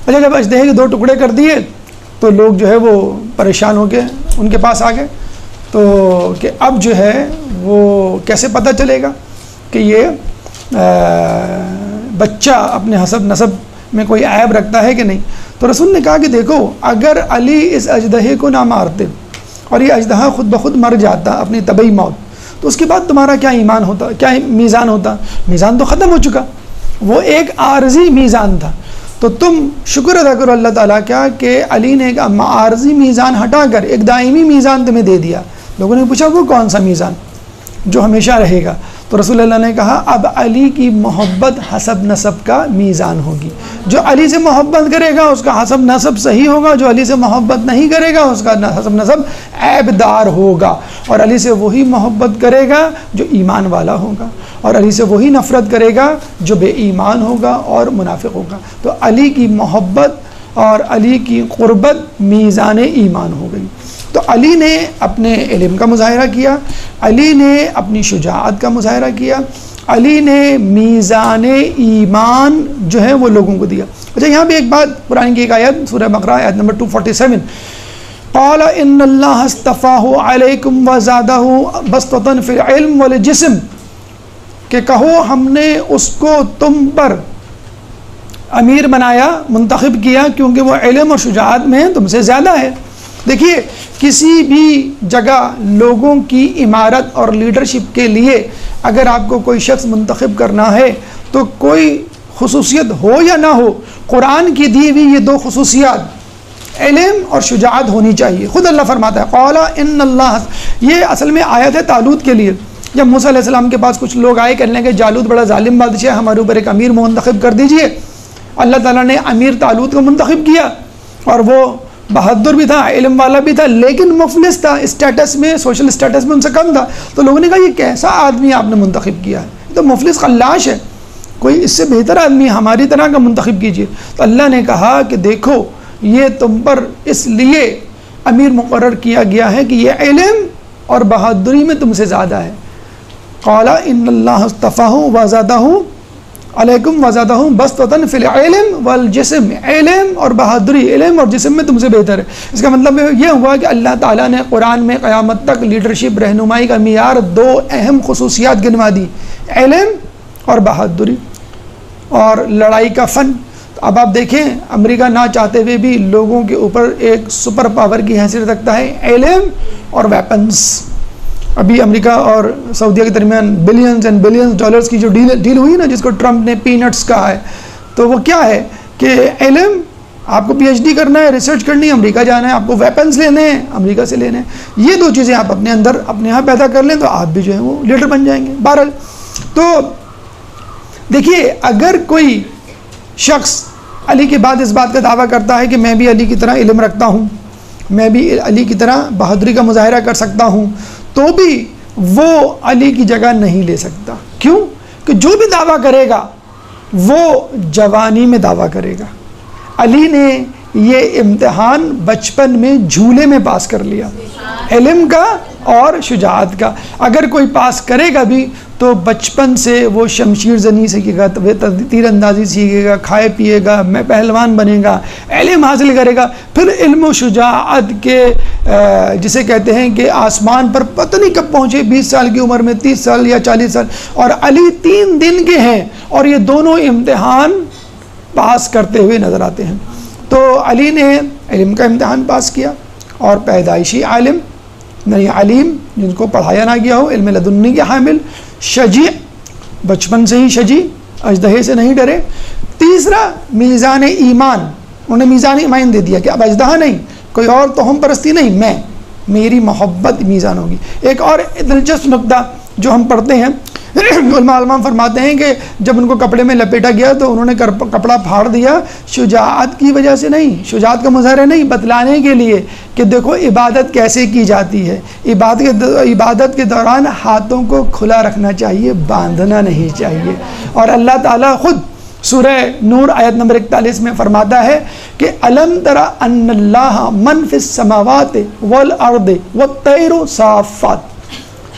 اچھا، جب اژدہے کے 2 ٹکڑے کر دیے تو لوگ جو ہے وہ پریشان ہو کے ان کے پاس آ گئے، تو کہ اب جو ہے وہ کیسے پتہ چلے گا کہ یہ بچہ اپنے حسب نسب میں کوئی عیب رکھتا ہے کہ نہیں۔ تو رسول نے کہا کہ دیکھو، اگر علی اس اژدہے کو نہ مارتے اور یہ اژدہا خود بخود مر جاتا اپنی طبعی موت، تو اس کے بعد تمہارا کیا ایمان ہوتا، کیا میزان ہوتا؟ میزان تو ختم ہو چکا، وہ ایک عارضی میزان تھا۔ تو تم شکر ادا کرو اللہ تعالیٰ کا کہ علی نے ایک عارضی میزان ہٹا کر ایک دائمی میزان تمہیں دے دیا۔ لوگوں نے پوچھا وہ کون سا میزان جو ہمیشہ رہے گا؟ تو رسول اللہ نے کہا اب علی کی محبت حسب نسب کا میزان ہوگی۔ جو علی سے محبت کرے گا اس کا حسب نسب صحیح ہوگا، جو علی سے محبت نہیں کرے گا اس کا حسب نسب عیب دار ہوگا۔ اور علی سے وہی محبت کرے گا جو ایمان والا ہوگا، اور علی سے وہی نفرت کرے گا جو بے ایمان ہوگا اور منافق ہوگا۔ تو علی کی محبت اور علی کی قربت میزان ایمان ہو گئی۔ تو علی نے اپنے علم کا مظاہرہ کیا، علی نے اپنی شجاعت کا مظاہرہ کیا، علی نے میزان ایمان جو ہے وہ لوگوں کو دیا۔ اچھا، یہاں پہ ایک بات، قرآن کی ایک آیت سورہ بقرہ آیت نمبر 247، قال ان اللہ اصطفاہ علیکم وزادہ بسطۃ فی العلم والجسم، کہ کہو ہم نے اس کو تم پر امیر بنایا، منتخب کیا، کیونکہ وہ علم اور شجاعت میں تم سے زیادہ ہے۔ دیکھیے، کسی بھی جگہ لوگوں کی امارت اور لیڈرشپ کے لیے اگر آپ کو کوئی شخص منتخب کرنا ہے تو کوئی خصوصیت ہو یا نہ ہو، قرآن کی دی ہوئی یہ 2 خصوصیات علم اور شجاعت ہونی چاہیے۔ خود اللہ فرماتا ہے قال ان اللہ، یہ اصل میں آیت ہے طالوت کے لیے۔ جب موسیٰ علیہ السلام کے پاس کچھ لوگ آئے کہنے لگے جالوت بڑا ظالم بادشاہ ہے، ہمارے اوپر ایک امیر منتخب کر دیجئے، اللہ تعالیٰ نے امیر طالوت کو منتخب کیا، اور وہ بہادر بھی تھا، علم والا بھی تھا، لیکن مفلس تھا، اسٹیٹس میں، سوشل اسٹیٹس میں ان سے کم تھا۔ تو لوگوں نے کہا یہ کیسا آدمی آپ نے منتخب کیا ہے، یہ تو مفلس خلاش ہے، کوئی اس سے بہتر آدمی ہماری طرح کا منتخب کیجیے۔ تو اللہ نے کہا کہ دیکھو، یہ تم پر اس لیے امیر مقرر کیا گیا ہے کہ یہ علم اور بہادری میں تم سے زیادہ ہے۔ قال ان اللہ اصطفاہ وزادہ علیکم وزادہ بسطۃ فی العلم والجسم، علم اور بہادری، علم اور جسم میں تم سے بہتر ہے۔ اس کا مطلب یہ ہوا کہ اللہ تعالیٰ نے قرآن میں قیامت تک لیڈرشپ رہنمائی کا معیار 2 اہم خصوصیات گنوا دی، علم اور بہادری اور لڑائی کا فن۔ اب آپ دیکھیں، امریکہ نہ چاہتے ہوئے بھی لوگوں کے اوپر ایک سپر پاور کی حیثیت رکھتا ہے، علم اور ویپنز۔ ابھی امریکہ اور سعودیہ کے درمیان بلینز اینڈ بلینز ڈالرز کی جو ڈیل ہوئی نا، جس کو ٹرمپ نے پی نٹس کہا ہے، تو وہ کیا ہے کہ علم، آپ کو پی ایچ ڈی کرنا ہے، ریسرچ کرنی ہے، امریکہ جانا ہے، آپ کو ویپنز لینے ہیں، امریکہ سے لینے ہیں۔ یہ 2 چیزیں آپ اپنے اندر اپنے یہاں پیدا کر لیں تو آپ بھی جو ہے وہ لیڈر بن جائیں گے۔ بہرحال تو دیکھیے، اگر کوئی شخص علی کے بعد اس بات کا دعویٰ کرتا ہے کہ میں بھی علی کی طرح علم رکھتا ہوں، میں بھی علی کی طرح بہادری کا مظاہرہ کر سکتا ہوں، تو بھی وہ علی کی جگہ نہیں لے سکتا۔ کیوں؟ کہ جو بھی دعویٰ کرے گا وہ جوانی میں دعویٰ کرے گا۔ علی نے یہ امتحان بچپن میں جھولے میں پاس کر لیا، علم کا اور شجاعت کا۔ اگر کوئی پاس کرے گا بھی تو بچپن سے وہ شمشیر زنی سیکھے گا، تیر اندازی سیکھے گا، کھائے پیے گا، میں پہلوان بنے گا، علم حاصل کرے گا، پھر علم و شجاعت کے جسے کہتے ہیں کہ آسمان پر پتہ نہیں کب پہنچے، 20 سال کی عمر میں، 30 سال یا 40 سال، اور علی 3 دن کے ہیں اور یہ دونوں امتحان پاس کرتے ہوئے نظر آتے ہیں۔ تو علی نے علم کا امتحان پاس کیا، اور پیدائشی عالم نہیں علیم، جن کو پڑھایا نہ گیا ہو، علم لدنی کے حامل، شجیع، بچپن سے ہی شجیع، اژدہے سے نہیں ڈرے۔ تیسرا میزان ایمان، انہوں نے میزان ایمان دے دیا کہ اب اژدہا نہیں، کوئی اور توہم پرستی نہیں، میری محبت میزان ہوگی۔ ایک اور دلچسپ نقطہ جو ہم پڑھتے ہیں، علماء فرماتے ہیں کہ جب ان کو کپڑے میں لپیٹا گیا تو انہوں نے کپڑا پھاڑ دیا، شجاعت کی وجہ سے نہیں، شجاعت کا مظاہرہ نہیں، بتلانے کے لیے کہ دیکھو عبادت کیسے کی جاتی ہے۔ عبادت کے دوران ہاتھوں کو کھلا رکھنا چاہیے، باندھنا نہیں چاہیے۔ اور اللہ تعالیٰ خود سورہ نور آیت نمبر 41 میں فرماتا ہے کہ الم تر ان اللہ من فی السماوات والارض والطیر صافات،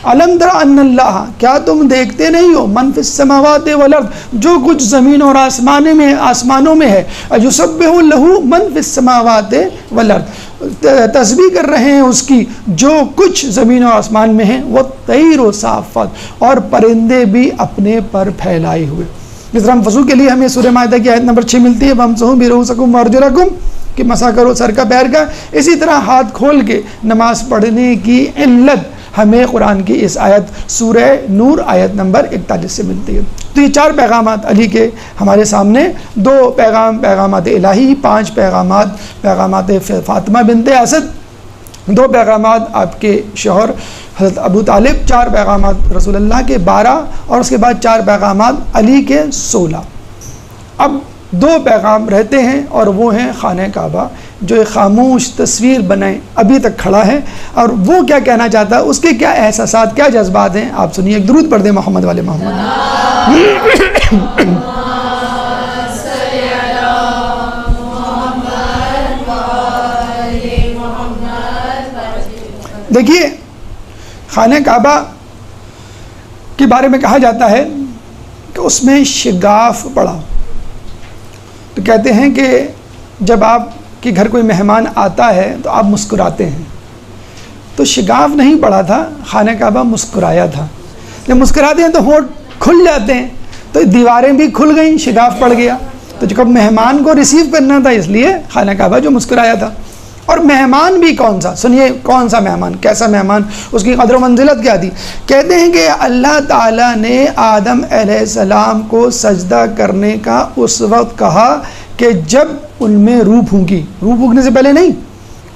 الم تر ان اللہ، کیا تم دیکھتے نہیں ہو، من فی السماوات والارض، جو کچھ زمین اور آسمانوں میں ہے، یسبح لہ من فی السماوات والارض، تسبیح کر رہے ہیں اس کی جو کچھ زمین اور آسمان میں ہیں، والطیر صافات، اور پرندے بھی اپنے پر پھیلائے ہوئے۔ جس طرح ہم وضو کے لیے ہمیں سورہ مائدہ کی آیت نمبر 6 ملتی ہے، وَامْسَحُوا بِرُؤُوسِكُمْ وَأَرْجُلَكُمْ، کہ مسح کرو سر کا پیر کا، اسی طرح ہاتھ کھول کے نماز پڑھنے کی علت ہمیں قرآن کی اس آیت سورہ نور آیت نمبر 41 سے ملتی ہے۔ تو یہ 4 پیغامات علی کے ہمارے سامنے، 2 پیغامات الہی، 5 پیغامات فاطمہ بنت اسد، 2 پیغامات آپ کے شوہر حضرت ابو طالب، 4 پیغامات رسول اللہ کے 12، اور اس کے بعد 4 پیغامات علی کے 16۔ اب 2 پیغام رہتے ہیں، اور وہ ہیں خانہ کعبہ، جو ایک خاموش تصویر بنائے ابھی تک کھڑا ہے، اور وہ کیا کہنا چاہتا ہے، اس کے کیا احساسات، کیا جذبات ہیں، آپ سنیے۔ ایک درود پڑھ دیں محمد والے محمد۔ دیکھیے، خانہ کعبہ کے بارے میں کہا جاتا ہے کہ اس میں شگاف پڑا، تو کہتے ہیں کہ جب آپ کے گھر کوئی مہمان آتا ہے تو آپ مسکراتے ہیں، تو شگاف نہیں پڑا تھا، خانہ کعبہ مسکرایا تھا۔ جب مسکراتے ہیں تو ہونٹ کھل جاتے ہیں، تو دیواریں بھی کھل گئیں، شگاف پڑ گیا، تو جب مہمان کو ریسیو کرنا تھا، اس لیے خانہ کعبہ جو مسکرایا تھا۔ اور مہمان بھی کون سا، سنیے کون سا مہمان، کیسا مہمان، اس کی قدر و منزلت کیا تھی۔ کہتے ہیں کہ اللہ تعالیٰ نے آدم علیہ السلام کو سجدہ کرنے کا اس وقت کہا کہ جب ان میں روح پھونکی، روح پھونکنے سے پہلے نہیں،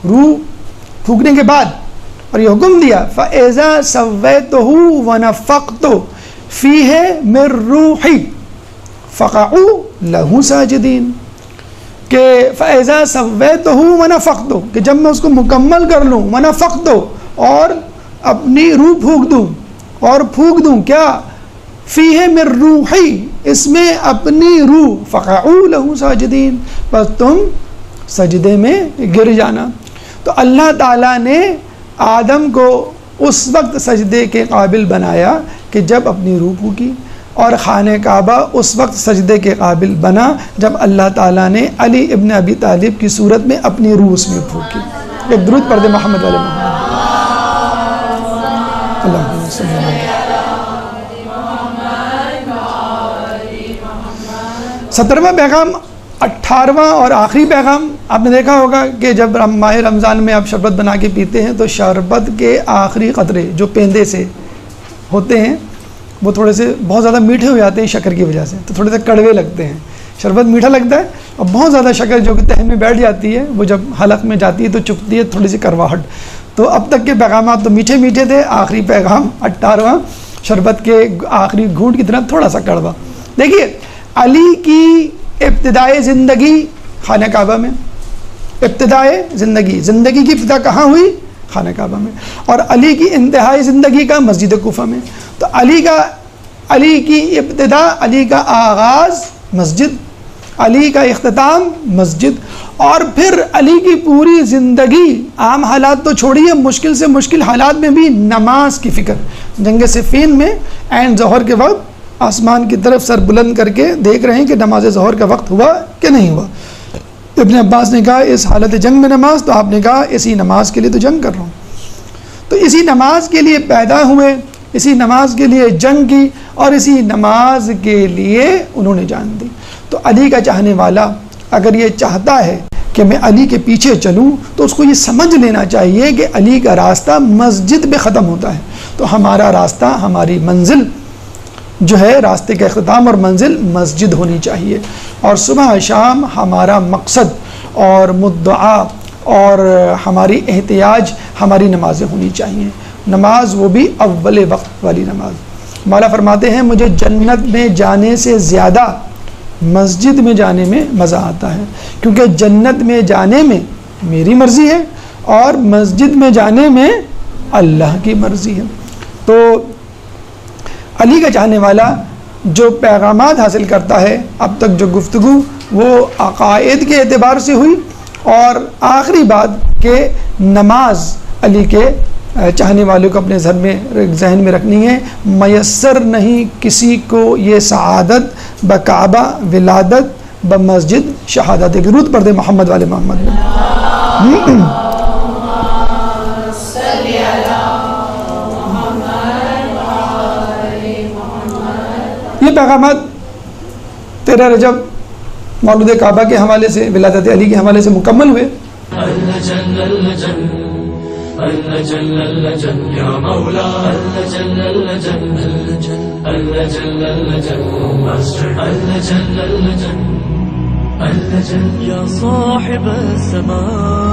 روح پھونکنے کے بعد، اور یہ حکم دیا فَإِذَا سَوَّيْتُهُ وَنَفَخْتُ فِيهِ مِن رُوحِي فَقَعُوا لَهُ سَاجِدِينَ، کہ فَإِذَا سَوَّيْتُهُ وَنَفَخْتُ، کہ جب میں اس کو مکمل کر لوں، وَنَفَخْتُ، اور اپنی روح پھونک دوں، اور پھونک دوں کیا، فِيهِ مِن رُوحِي، اس میں اپنی روح، فَقَعُوا لَهُ سَاجِدِينَ، بس تم سجدے میں گر جانا۔ تو اللہ تعالیٰ نے آدم کو اس وقت سجدے کے قابل بنایا کہ جب اپنی روح پھونکی، اور خانہ کعبہ اس وقت سجدے کے قابل بنا جب اللہ تعالیٰ نے علی ابن ابی طالب کی صورت میں اپنی روح اس میں پھونکی۔ ایک درود پڑھ دے محمد علیہ محمد۔ اللہم صلی اللہ علیہ وسلم۔ 17واں پیغام، 18واں اور آخری پیغام، آپ نے دیکھا ہوگا کہ جب ماہ رمضان میں آپ شربت بنا کے پیتے ہیں تو شربت کے آخری قطرے جو پیندے سے ہوتے ہیں وہ تھوڑے سے بہت زیادہ میٹھے ہو جاتے ہیں شکر کی وجہ سے، تو تھوڑے سے کڑوے لگتے ہیں۔ شربت میٹھا لگتا ہے، اور بہت زیادہ شکر جو کہ تہن میں بیٹھ جاتی ہے، وہ جب حلق میں جاتی ہے تو چپتی ہے تھوڑی سی کرواہٹ۔ تو اب تک کے پیغامات تو میٹھے میٹھے تھے، آخری پیغام 18واں شربت کے آخری گھونٹ کی طرح تھوڑا سا کڑوا۔ دیکھیے، علی کی ابتدائے زندگی خانہ کعبہ میں، ابتدائے زندگی کی ابتدا کہاں ہوئی؟ خانہ کعبہ میں، اور علی کی انتہائی زندگی کا مسجد کوفہ میں۔ تو علی کی ابتدا، علی کا آغاز مسجد، علی کا اختتام مسجد، اور پھر علی کی پوری زندگی، عام حالات تو چھوڑیے، مشکل سے مشکل حالات میں بھی نماز کی فکر۔ جنگ صفین میں عین ظہر کے وقت آسمان کی طرف سر بلند کر کے دیکھ رہے ہیں کہ نماز ظہر کا وقت ہوا کہ نہیں ہوا۔ ابن عباس نے کہا اس حالت جنگ میں نماز، تو آپ نے کہا اسی نماز کے لیے تو جنگ کر رہا ہوں۔ تو اسی نماز کے لیے پیدا ہوئے، اسی نماز کے لیے جنگ کی، اور اسی نماز کے لیے انہوں نے جان دی۔ تو علی کا چاہنے والا اگر یہ چاہتا ہے کہ میں علی کے پیچھے چلوں تو اس کو یہ سمجھ لینا چاہیے کہ علی کا راستہ مسجد پہ ختم ہوتا ہے، تو ہمارا راستہ، ہماری منزل جو ہے، راستے کا اختتام اور منزل مسجد ہونی چاہیے، اور صبح شام ہمارا مقصد اور مدعا اور ہماری احتیاج ہماری نمازیں ہونی چاہیے۔ نماز وہ بھی اول وقت والی نماز۔ مولا فرماتے ہیں مجھے جنت میں جانے سے زیادہ مسجد میں جانے میں مزہ آتا ہے، کیونکہ جنت میں جانے میں میری مرضی ہے اور مسجد میں جانے میں اللہ کی مرضی ہے۔ تو علی کا چاہنے والا جو پیغامات حاصل کرتا ہے، اب تک جو گفتگو وہ عقائد کے اعتبار سے ہوئی، اور آخری بات کہ نماز علی کے چاہنے والوں کو اپنے ذہن میں رکھنی ہے. میسر نہیں کسی کو یہ سعادت بکعبہ ولادت بمسجد شہادت. درود پڑھ دے محمد والے محمد میں. یہ پیغامات 13 رجب مولود کعبہ کے حوالے سے، ولادت علی کے حوالے سے مکمل ہوئے. يا صاحب السماء